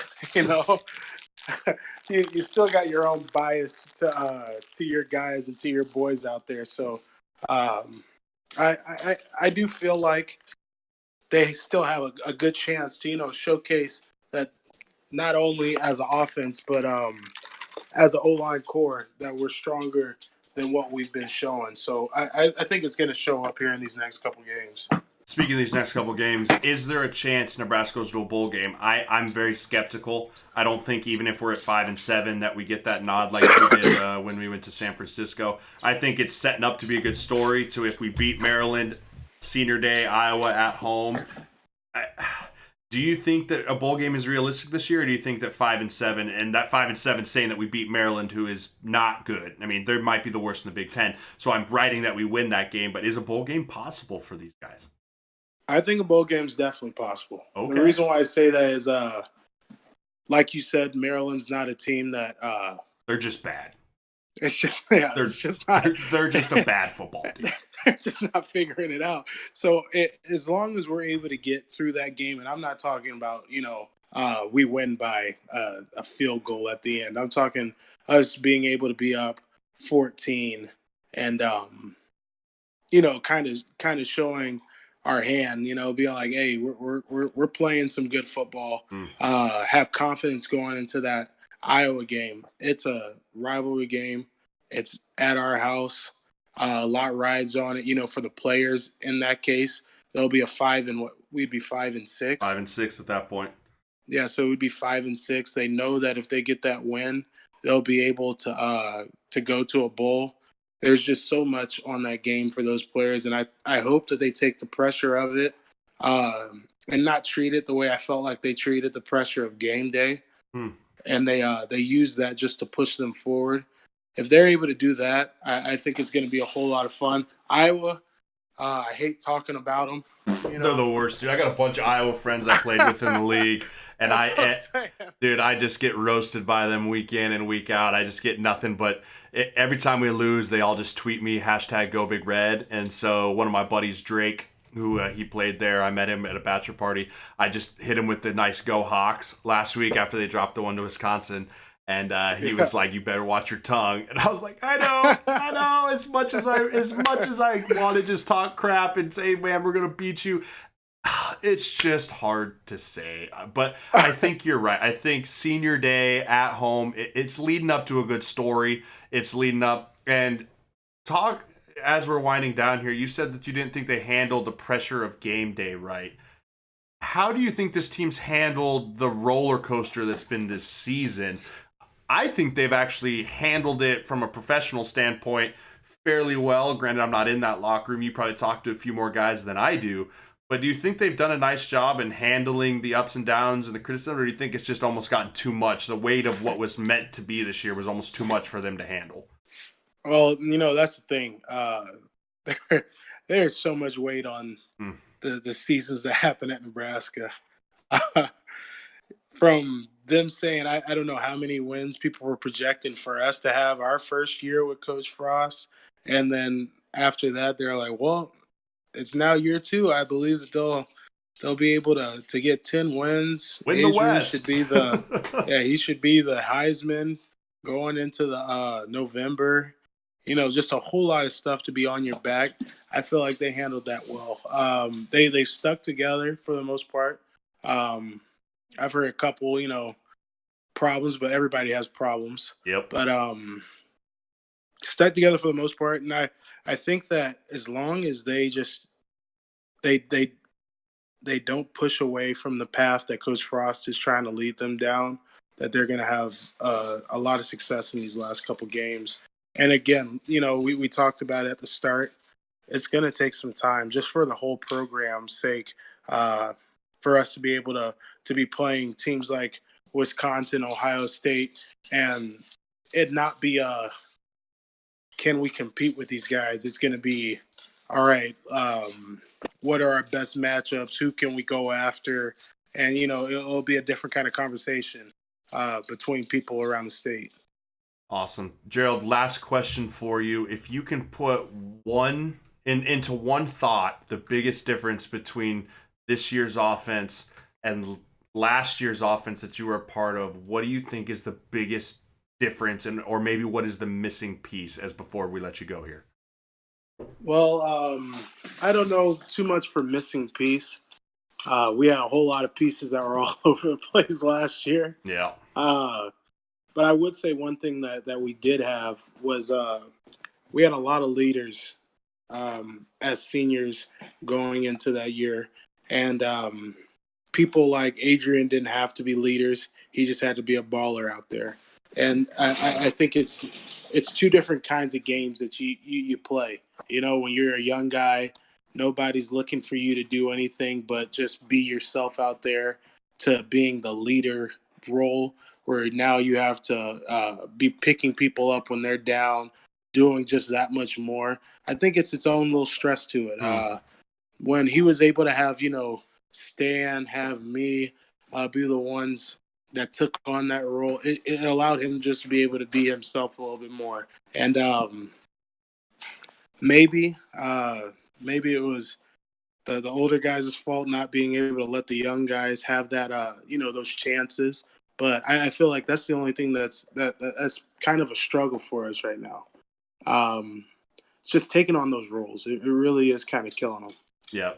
you still got your own bias to your guys and to your boys out there. So um, I do feel like they still have a good chance to showcase that not only as an offense but as an O-line core that we're stronger than what we've been showing. So I think it's going to show up here in these next couple games. Speaking of these next couple games, is there a chance Nebraska goes to a bowl game? I'm very skeptical. I don't think even if we're at 5-7 that we get that nod like we did when we went to San Francisco. I think it's setting up to be a good story. To if we beat Maryland, Senior Day, Iowa at home. Do you think that a bowl game is realistic this year, or do you think that 5-7 and that 5-7 saying that we beat Maryland, who is not good? I mean, they might be the worst in the Big Ten. So I'm writing that we win that game, but is a bowl game possible for these guys? I think a bowl game is definitely possible. Okay. The reason why I say that is, like you said, Maryland's not a team that they're just bad. It's just it's just not. They're just a bad football team. They're just not figuring it out. So as long as we're able to get through that game, and I'm not talking about we win by a field goal at the end. I'm talking us being able to be up 14 and kind of showing our hand, being like, hey, we're playing some good football. Have confidence going into that Iowa game. It's a rivalry game. It's at our house. A lot rides on it. For the players in that case, there'll be we'd be 5-6. 5-6 at that point. Yeah, so we'd be 5-6. They know that if they get that win, they'll be able to go to a bowl. There's just so much on that game for those players, and I hope that they take the pressure of it and not treat it the way I felt like they treated the pressure of game day. And they use that just to push them forward. If they're able to do that, I think it's going to be a whole lot of fun. Iowa, I hate talking about them. They're the worst, dude. I got a bunch of Iowa friends I played with in the league, and I just get roasted by them week in and week out. I just get nothing but every time we lose, they all just tweet me #GoBigRed. And so one of my buddies, Drake, who he played there, I met him at a bachelor party. I just hit him with the nice Go Hawks last week after they dropped the one to Wisconsin. And he was like, "You better watch your tongue." And I was like, "I know. As much as I want to just talk crap and say, man, we're gonna beat you, it's just hard to say." But I think you're right. I think Senior Day at home, it's leading up to a good story. It's leading up and talk as we're winding down here. You said that you didn't think they handled the pressure of game day right. How do you think this team's handled the roller coaster that's been this season? I think they've actually handled it from a professional standpoint fairly well. Granted, I'm not in that locker room. You probably talk to a few more guys than I do. But do you think they've done a nice job in handling the ups and downs and the criticism, or do you think it's just almost gotten too much? The weight of what was meant to be this year was almost too much for them to handle. Well, that's the thing. There's so much weight on the seasons that happen at Nebraska. From them saying, I don't know how many wins people were projecting for us to have our first year with Coach Frost. And then after that, they're like, well, it's now year 2. I believe that they'll be able to get 10 wins. Win the West. Should be he should be the Heisman going into the November. Just a whole lot of stuff to be on your back. I feel like they handled that well. They stuck together for the most part. I've heard a couple, problems, but everybody has problems. Yep. But stuck together for the most part, and I think that as long as they just they don't push away from the path that Coach Frost is trying to lead them down, that they're going to have a lot of success in these last couple games. And again, we talked about it at the start. It's going to take some time just for the whole program's sake. For us to be able to be playing teams like Wisconsin, Ohio State, and it not be can we compete with these guys? It's going to be, all right, what are our best matchups? Who can we go after? And, it'll be a different kind of conversation between people around the state. Awesome. Jerald, last question for you. If you can put into one thought, the biggest difference between this year's offense and last year's offense that you were a part of, what do you think is the biggest difference, and or maybe what is the missing piece as before we let you go here? Well, I don't know too much for missing piece. We had a whole lot of pieces that were all over the place last year. Yeah. Uh, but I would say one thing that we did have was we had a lot of leaders as seniors going into that year. And people like Adrian didn't have to be leaders. He just had to be a baller out there. And I think it's two different kinds of games that you play. You know, when you're a young guy, nobody's looking for you to do anything but just be yourself out there, to being the leader role, where now you have to be picking people up when they're down, doing just that much more. I think it's its own little stress to it. When he was able to have, Stan, have me be the ones that took on that role, it allowed him just to be able to be himself a little bit more. And maybe it was the older guys' fault not being able to let the young guys have that those chances. But I feel like that's the only thing that's kind of a struggle for us right now. It's just taking on those roles. It really is kind of killing them. Yeah.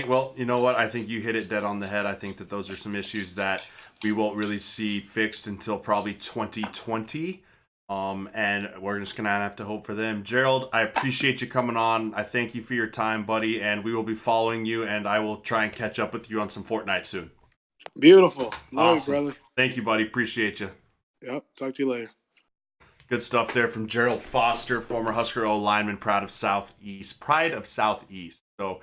Well, you know what? I think you hit it dead on the head. I think that those are some issues that we won't really see fixed until probably 2020. And we're just going to have to hope for them. Jerald, I appreciate you coming on. I thank you for your time, buddy, and we will be following you, and I will try and catch up with you on some Fortnite soon. Beautiful. Love Awesome. you, brother. Thank you, buddy. Appreciate you. Yep. Talk to you later. Good stuff there from Jerald Foster, former Husker O lineman, pride of Southeast. So,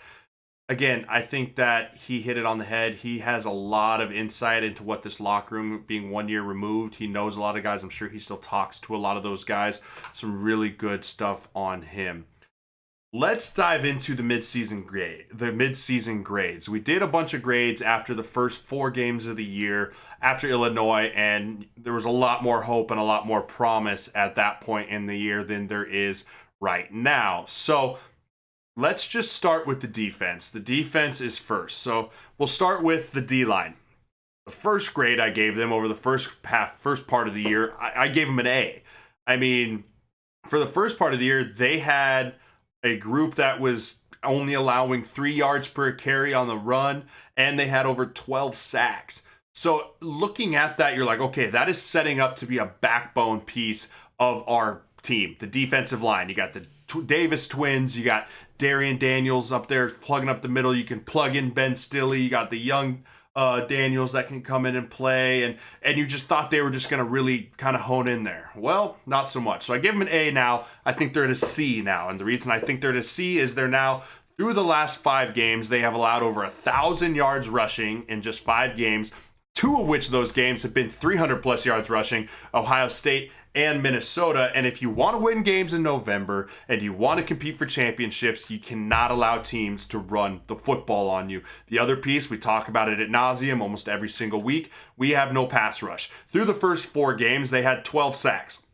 again, I think that he hit it on the head. He has a lot of insight into what this locker room, being 1 year removed, he knows a lot of guys. I'm sure he still talks to a lot of those guys. Some really good stuff on him. Let's dive into the midseason grades. We did a bunch of grades after the first 4 games of the year, after Illinois, and there was a lot more hope and a lot more promise at that point in the year than there is right now. So let's just start with the defense. The defense is first. So we'll start with the D-line. The first grade I gave them over the first part of the year, I gave them an A. I mean, for the first part of the year, they had a group that was only allowing 3 yards per carry on the run, and they had over 12 sacks. So looking at that, you're like, okay, that is setting up to be a backbone piece of our team. The defensive line, you got the Davis twins, you got Darian Daniels up there plugging up the middle. You can plug in Ben Stilley. You got the young Daniels that can come in and play, and you just thought they were just going to really kind of hone in there. Well, not so much. So I give them an A now. I think they're at a C now, and the reason I think they're at a C is they're now, through the last 5 games, they have allowed over 1,000 yards rushing in just 5 games, 2 of which those games have been 300 plus yards rushing, Ohio State and Minnesota. And if you want to win games in November and you want to compete for championships, you cannot allow teams to run the football on you. The other piece, we talk about it ad nauseum almost every single week, we have no pass rush. Through the first 4 games, they had 12 sacks.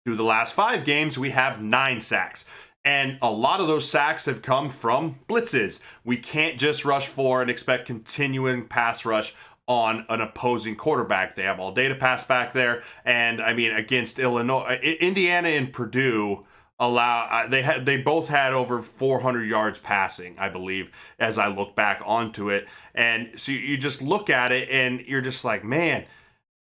Through the last 5 games, we have 9 sacks. And a lot of those sacks have come from blitzes. We can't just rush 4 and expect continuing pass rush on an opposing quarterback. They have all day to pass back there. And I mean, against Illinois, Indiana and Purdue they both had over 400 yards passing, I believe, as I look back onto it. And so you just look at it and you're just like, man,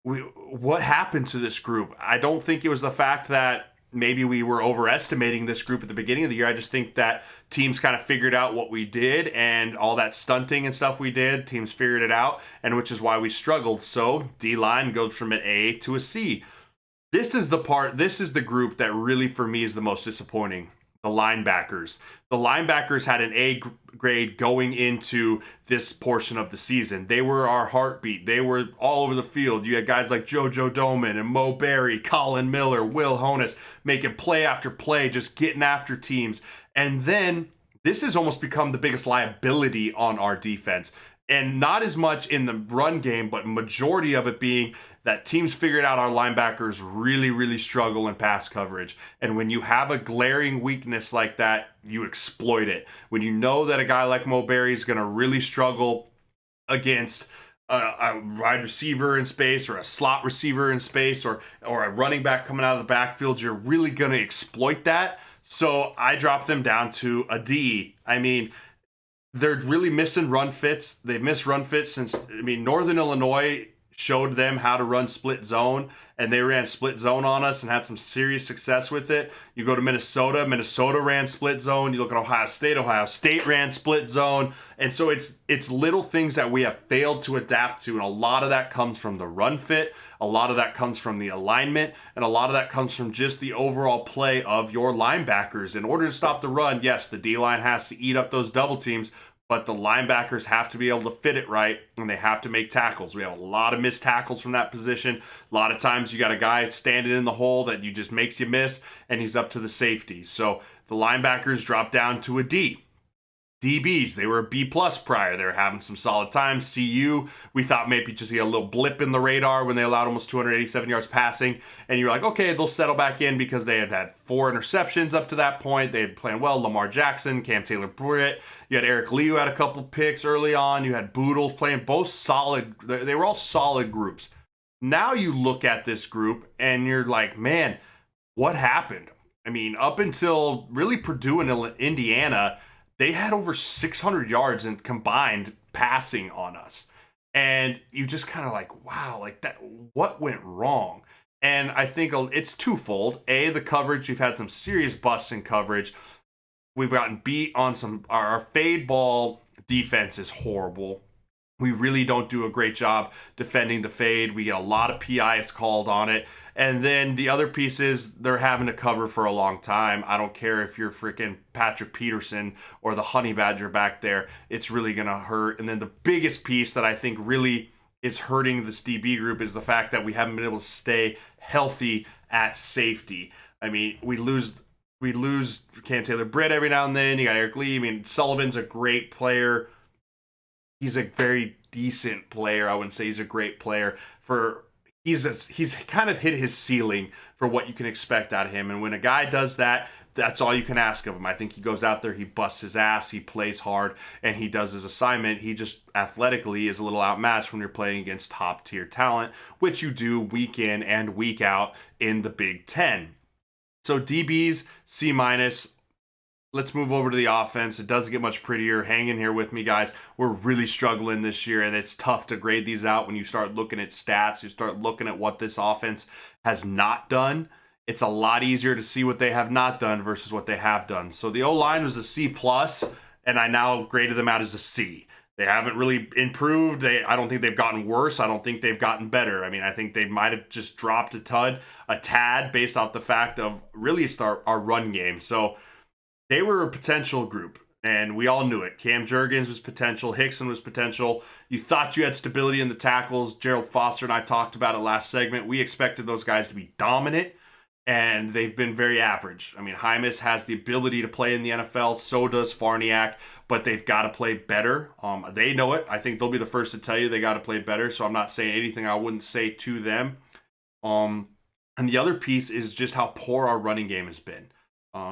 what happened to this group? I don't think it was the fact that maybe we were overestimating this group at the beginning of the year. I just think that teams kind of figured out what we did, and all that stunting and stuff we did, teams figured it out, and which is why we struggled. So D-line goes from an A to a C. This is the group that really, for me, is the most disappointing. The linebackers. The linebackers had an A grade going into this portion of the season. They were our heartbeat. They were all over the field. You had guys like JoJo Doman and Mo Berry, Colin Miller, Will Honus making play after play, just getting after teams. And then this has almost become the biggest liability on our defense. And not as much in the run game, but majority of it being that teams figured out our linebackers really, really struggle in pass coverage. And when you have a glaring weakness like that, you exploit it. When you know that a guy like Mo Berry is going to really struggle against a wide receiver in space or a slot receiver in space or a running back coming out of the backfield, you're really going to exploit that. So I dropped them down to a D. I mean, they're really missing run fits. They've missed run fits since, Northern Illinois showed them how to run split zone, and they ran split zone on us and had some serious success with it. You go to Minnesota, Minnesota ran split zone. You look at Ohio State ran split zone. And so it's little things that we have failed to adapt to, and a lot of that comes from the run fit, a lot of that comes from the alignment, and a lot of that comes from just the overall play of your linebackers. In order to stop the run, yes, the D-line has to eat up those double teams, but the linebackers have to be able to fit it right, and they have to make tackles. We have a lot of missed tackles from that position. A lot of times you got a guy standing in the hole that you just makes you miss, and he's up to the safety. So the linebackers drop down to a D. DBs, they were a B plus prior. They were having some solid times. CU, we thought maybe just be a little blip in the radar when they allowed almost 287 yards passing. And you're like, okay, they'll settle back in because they had 4 interceptions up to that point. They had playing well. Lamar Jackson, Cam Taylor-Britt. You had Eric Lee who had a couple picks early on. You had Boodles playing both solid. They were all solid groups. Now you look at this group and you're like, man, what happened? I mean, up until really Purdue and Indiana, they had over 600 yards in combined passing on us. And you just kind of like, wow, like that, what went wrong? And I think it's twofold. A, the coverage. We've had some serious busts in coverage. We've gotten beat on our fade ball defense is horrible. We really don't do a great job defending the fade. We get a lot of PIs called on it. And then the other piece is they're having to cover for a long time. I don't care if you're freaking Patrick Peterson or the Honey Badger back there. It's really going to hurt. And then the biggest piece that I think really is hurting this DB group is the fact that we haven't been able to stay healthy at safety. I mean, we lose Cam Taylor-Britt every now and then. You got Eric Lee. I mean, Sullivan's a great player. He's a very decent player. I wouldn't say he's a great player. He's kind of hit his ceiling for what you can expect out of him. And when a guy does that, that's all you can ask of him. I think he goes out there, he busts his ass, he plays hard, and he does his assignment. He just athletically is a little outmatched when you're playing against top-tier talent, which you do week in and week out in the Big Ten. So DBs, C-. Let's move over to the offense. It doesn't get much prettier. Hang in here with me, guys. We're really struggling this year, and it's tough to grade these out when you start looking at stats. You start looking at what this offense has not done. It's a lot easier to see what they have not done versus what they have done. So the O-line was a C+, and I now graded them out as a C. They haven't really improved. I don't think they've gotten worse. I don't think they've gotten better. I mean, I think they might have just dropped a tad based off the fact of really our run game. So they were a potential group, and we all knew it. Cam Jurgens was potential. Hickson was potential. You thought you had stability in the tackles. Jerald Foster and I talked about it last segment. We expected those guys to be dominant, and they've been very average. I mean, Hymas has the ability to play in the NFL. So does Farniak, but they've got to play better. They know it. I think they'll be the first to tell you they got to play better, so I'm not saying anything I wouldn't say to them. And the other piece is just how poor our running game has been.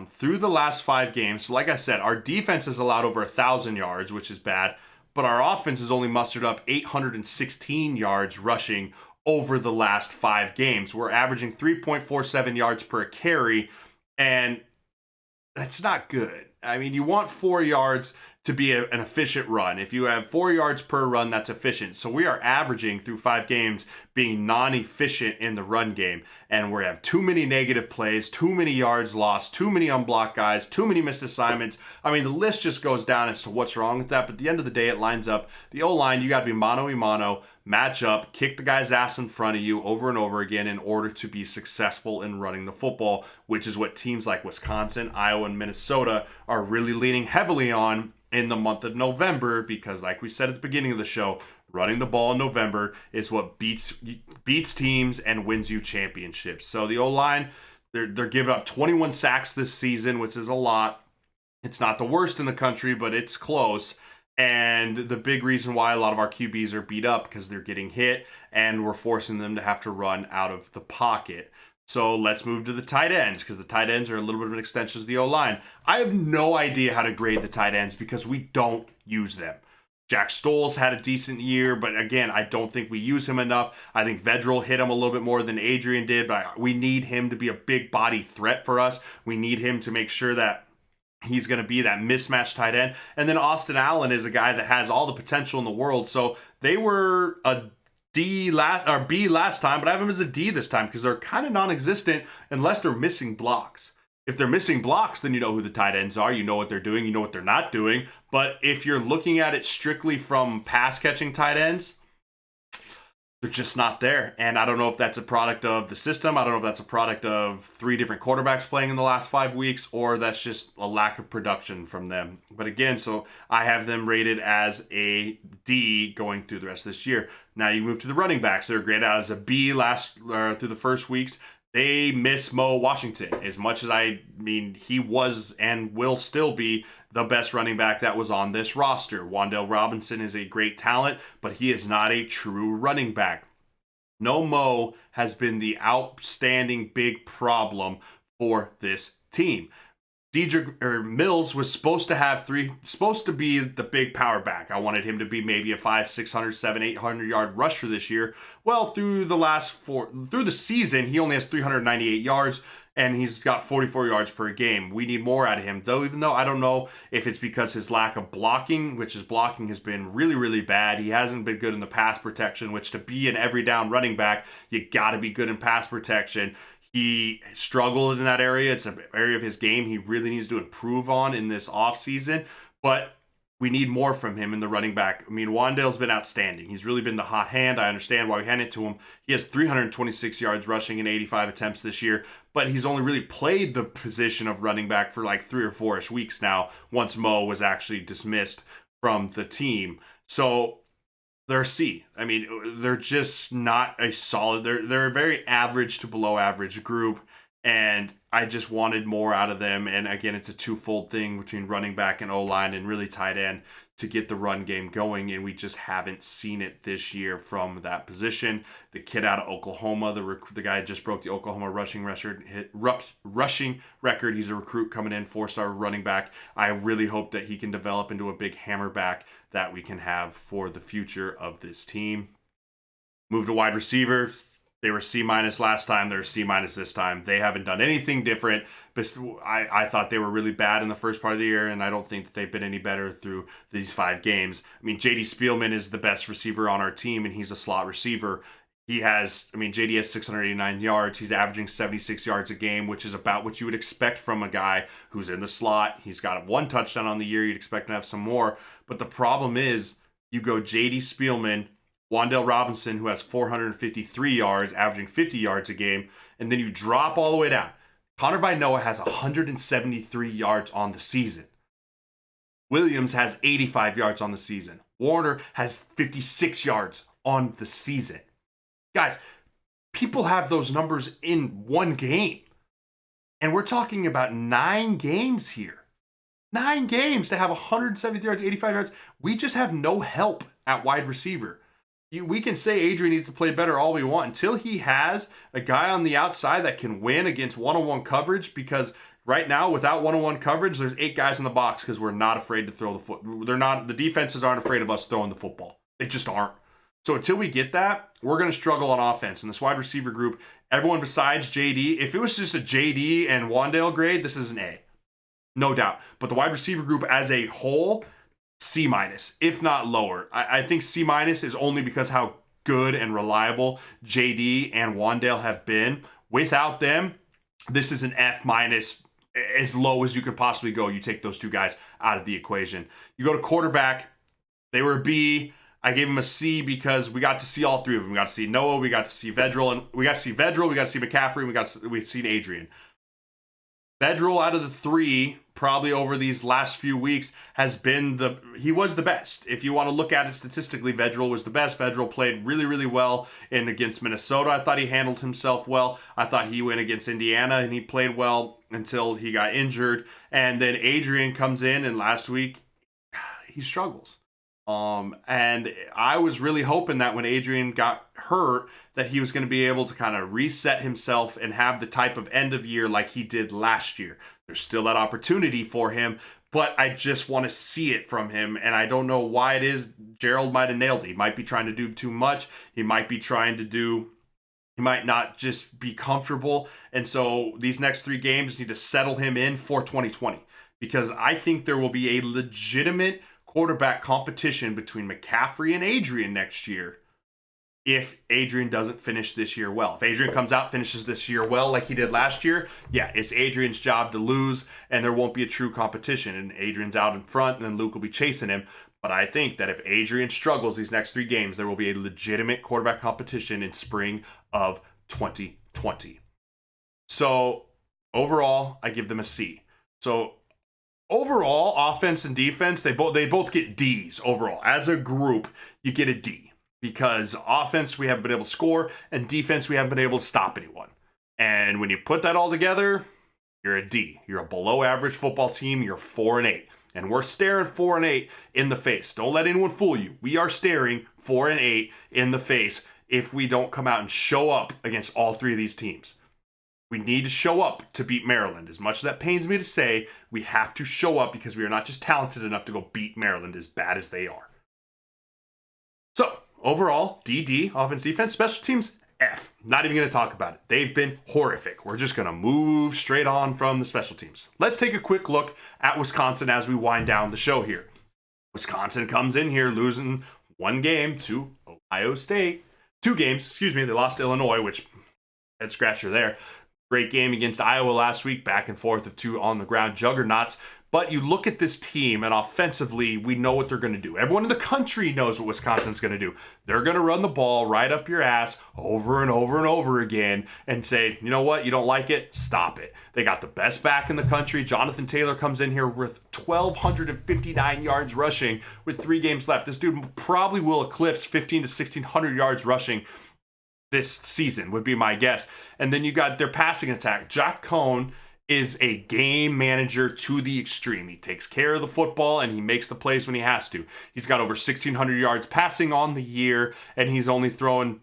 Through the last 5 games, so like I said, our defense has allowed over 1,000 yards, which is bad, but our offense has only mustered up 816 yards rushing over the last 5 games. We're averaging 3.47 yards per carry, and that's not good. I mean, you want 4 yards to be an efficient run. If you have 4 yards per run, that's efficient. So we are averaging through 5 games being non-efficient in the run game. And we have too many negative plays, too many yards lost, too many unblocked guys, too many missed assignments. I mean, the list just goes down as to what's wrong with that. But at the end of the day, it lines up. The O-line, you got to be mano-a-mano, match up, kick the guy's ass in front of you over and over again in order to be successful in running the football, which is what teams like Wisconsin, Iowa, and Minnesota are really leaning heavily on in the month of November, because like we said at the beginning of the show, running the ball in November is what beats teams and wins you championships. So the O-line, they're giving up 21 sacks this season, which is a lot. It's not the worst in the country, but it's close. And the big reason why a lot of our QBs are beat up because they're getting hit and we're forcing them to have to run out of the pocket. So let's move to the tight ends, because the tight ends are a little bit of an extension of the O-line. I have no idea how to grade the tight ends because we don't use them. Jack Stoll's had a decent year, but again, I don't think we use him enough. I think Vedral hit him a little bit more than Adrian did, but we need him to be a big body threat for us. We need him to make sure that he's going to be that mismatched tight end. And then Austin Allen is a guy that has all the potential in the world. So they were a B last time, but I have them as a D this time because they're kind of non-existent unless they're missing blocks. If they're missing blocks, then you know who the tight ends are. You know what they're doing. You know what they're not doing. But if you're looking at it strictly from pass-catching tight ends, they're just not there. And I don't know if that's a product of the system. I don't know if that's a product of 3 different quarterbacks playing in the last 5 weeks, or that's just a lack of production from them. But again, so I have them rated as a D going through the rest of this year. Now you move to the running backs. They're graded out as a B through the first weeks. They miss Mo Washington as much as he was and will still be the best running back that was on this roster. Wan'Dale Robinson is a great talent, but he is not a true running back. No Mo has been the outstanding big problem for this team. Mills was supposed to be the big power back. I wanted him to be maybe a 500, 600, 700, 800 yard rusher this year. Well, through the season, he only has 398 yards and he's got 44 yards per game. We need more out of him, though, even though I don't know if it's because his lack of blocking, which his blocking has been really, really bad. He hasn't been good in the pass protection, which to be an every down running back, you got to be good in pass protection. He struggled in that area. It's an area of his game he really needs to improve on in this offseason. But we need more from him in the running back. I mean, Wan'Dale's been outstanding. He's really been the hot hand. I understand why we hand it to him. He has 326 yards rushing in 85 attempts this year, but he's only really played the position of running back for like 3 or 4-ish weeks now, once Mo was actually dismissed from the team. So they're a C. I mean, they're just not a solid. They're a very average to below average group, and I just wanted more out of them. And again, it's a twofold thing between running back and O-line and really tight end to get the run game going, and we just haven't seen it this year from that position. The kid out of Oklahoma, the guy just broke the Oklahoma rushing record. He's a recruit coming in, 4-star running back. I really hope that he can develop into a big hammer back that we can have for the future of this team. Move to wide receiver. They were C- last time. They're C- this time. They haven't done anything different. But I thought they were really bad in the first part of the year, and I don't think that they've been any better through these 5 games. I mean, J.D. Spielman is the best receiver on our team, and he's a slot receiver. JD has 689 yards. He's averaging 76 yards a game, which is about what you would expect from a guy who's in the slot. He's got 1 touchdown on the year. You'd expect to have some more. But the problem is you go J.D. Spielman, Wan'Dale Robinson, who has 453 yards, averaging 50 yards a game, and then you drop all the way down. Connor Vinoa has 173 yards on the season. Williams has 85 yards on the season. Warner has 56 yards on the season. Guys, people have those numbers in 1 game. And we're talking about 9 games here. 9 games to have 170 yards, 85 yards. We just have no help at wide receiver. We can say Adrian needs to play better all we want until he has a guy on the outside that can win against one-on-one coverage, because right now, without one-on-one coverage, there's 8 guys in the box because we're not afraid to throw the foot. The defenses aren't afraid of us throwing the football. They just aren't. So until we get that, we're going to struggle on offense. And this wide receiver group, everyone besides JD, if it was just a JD and Wan'Dale grade, this is an A. No doubt. But the wide receiver group as a whole, C-, if not lower. I think C- is only because how good and reliable JD and Wan'Dale have been. Without them, this is an F-, as low as you could possibly go. You take those 2 guys out of the equation. You go to quarterback, they were a B. I gave him a C because we got to see all 3 of them. We got to see Noah, we got to see Vedral, and we got to see McCaffrey, and we've seen Adrian. Vedral, out of the 3, probably over these last few weeks, he was the best. If you want to look at it statistically, Vedral was the best. Vedral played really, really well against Minnesota. I thought he handled himself well. I thought he went against Indiana, and he played well until he got injured. And then Adrian comes in, and last week, he struggles. And I was really hoping that when Adrian got hurt, that he was going to be able to kind of reset himself and have the type of end of year like he did last year. There's still that opportunity for him, but I just want to see it from him, and I don't know why it is. Jerald might have nailed it. He might be trying to do too much. He might not just be comfortable. And so these next 3 games need to settle him in for 2020, because I think there will be a legitimate quarterback competition between McCaffrey and Adrian next year if Adrian doesn't finish this year well. If Adrian comes out, finishes this year well like he did last year, yeah, it's Adrian's job to lose, and there won't be a true competition. And Adrian's out in front, and then Luke will be chasing him. But I think that if Adrian struggles these next 3 games, there will be a legitimate quarterback competition in spring of 2020. So overall, I give them a C. So overall, offense and defense, they both get D's overall. As a group, you get a D, because offense, we haven't been able to score, and defense, we haven't been able to stop anyone. And when you put that all together, you're a D. You're a below average football team. You're 4-8. And we're staring 4-8 in the face. Don't let anyone fool you. We are staring 4-8 in the face if we don't come out and show up against all 3 of these teams. We need to show up to beat Maryland. As much as that pains me to say, we have to show up, because we are not just talented enough to go beat Maryland as bad as they are. So, overall, DD, offense, defense, special teams, F. Not even going to talk about it. They've been horrific. We're just going to move straight on from the special teams. Let's take a quick look at Wisconsin as we wind down the show here. Wisconsin comes in here losing 1 game to Ohio State. 2 games, they lost to Illinois, which head scratcher there. Great game against Iowa last week, back and forth of 2 on-the-ground juggernauts. But you look at this team, and offensively, we know what they're going to do. Everyone in the country knows what Wisconsin's going to do. They're going to run the ball right up your ass over and over and over again and say, you know what, you don't like it? Stop it. They got the best back in the country. Jonathan Taylor comes in here with 1,259 yards rushing with 3 games left. This dude probably will eclipse 1,500 to 1,600 yards rushing this season, would be my guess. And then you got their passing attack. Jack Cohn is a game manager to the extreme. He takes care of the football, and he makes the plays when he has to. He's got over 1,600 yards passing on the year, and he's only thrown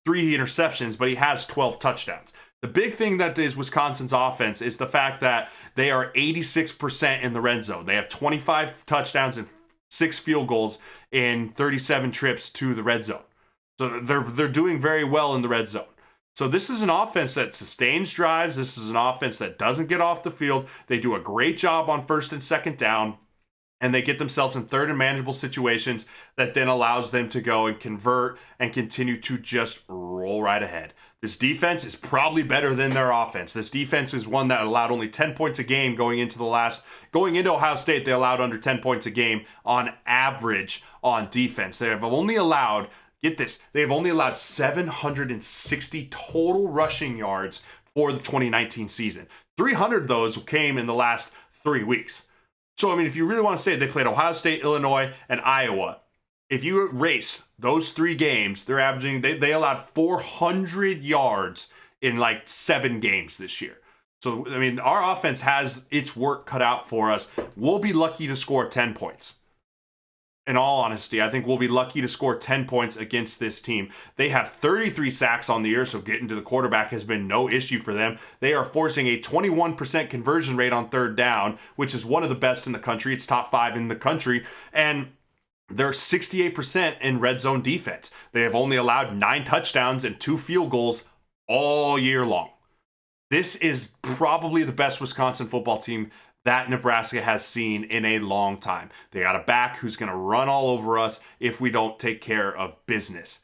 3 interceptions, but he has 12 touchdowns. The big thing that is Wisconsin's offense is the fact that they are 86% in the red zone. They have 25 touchdowns and 6 field goals in 37 trips to the red zone. So they're doing very well in the red zone. So this is an offense that sustains drives. This is an offense that doesn't get off the field. They do a great job on 1st and 2nd down, and they get themselves in 3rd and manageable situations that then allows them to go and convert and continue to just roll right ahead. This defense is probably better than their offense. This defense is one that allowed only 10 points a game going into Ohio State. They allowed under 10 points a game on average on defense. They have only allowed, get this, they've only allowed 760 total rushing yards for the 2019 season. 300 of those came in the last 3 weeks. So, I mean, if you really want to say, they played Ohio State, Illinois, and Iowa. If you erase those 3 games, they're averaging, they allowed 400 yards in like 7 games this year. So, I mean, our offense has its work cut out for us. We'll be lucky to score 10 points. In all honesty, I think we'll be lucky to score 10 points against this team. They have 33 sacks on the year, so getting to the quarterback has been no issue for them. They are forcing a 21% conversion rate on 3rd down, which is one of the best in the country. It's top 5 in the country. And they're 68% in red zone defense. They have only allowed 9 touchdowns and 2 field goals all year long. This is probably the best Wisconsin football team that Nebraska has seen in a long time. They got a back who's going to run all over us if we don't take care of business.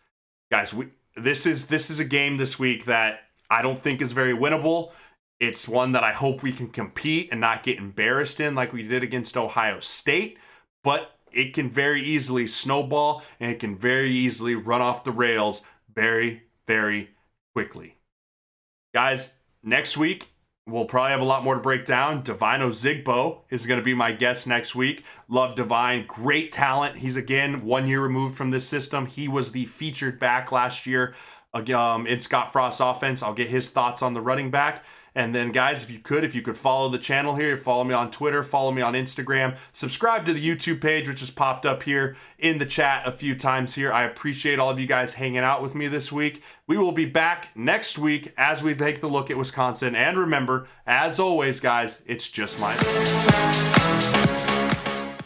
Guys, this is a game this week that I don't think is very winnable. It's one that I hope we can compete and not get embarrassed in like we did against Ohio State, but it can very easily snowball, and it can very easily run off the rails very, very quickly. Guys, next week, we'll probably have a lot more to break down. Divine Ozigbo is going to be my guest next week. Love Divine. Great talent. He's, again, 1 year removed from this system. He was the featured back last year in Scott Frost's offense. I'll get his thoughts on the running back. And then, guys, if you could follow the channel here, follow me on Twitter, follow me on Instagram, subscribe to the YouTube page, which has popped up here in the chat a few times here. I appreciate all of you guys hanging out with me this week. We will be back next week as we take the look at Wisconsin. And remember, as always, guys, it's just my opinion.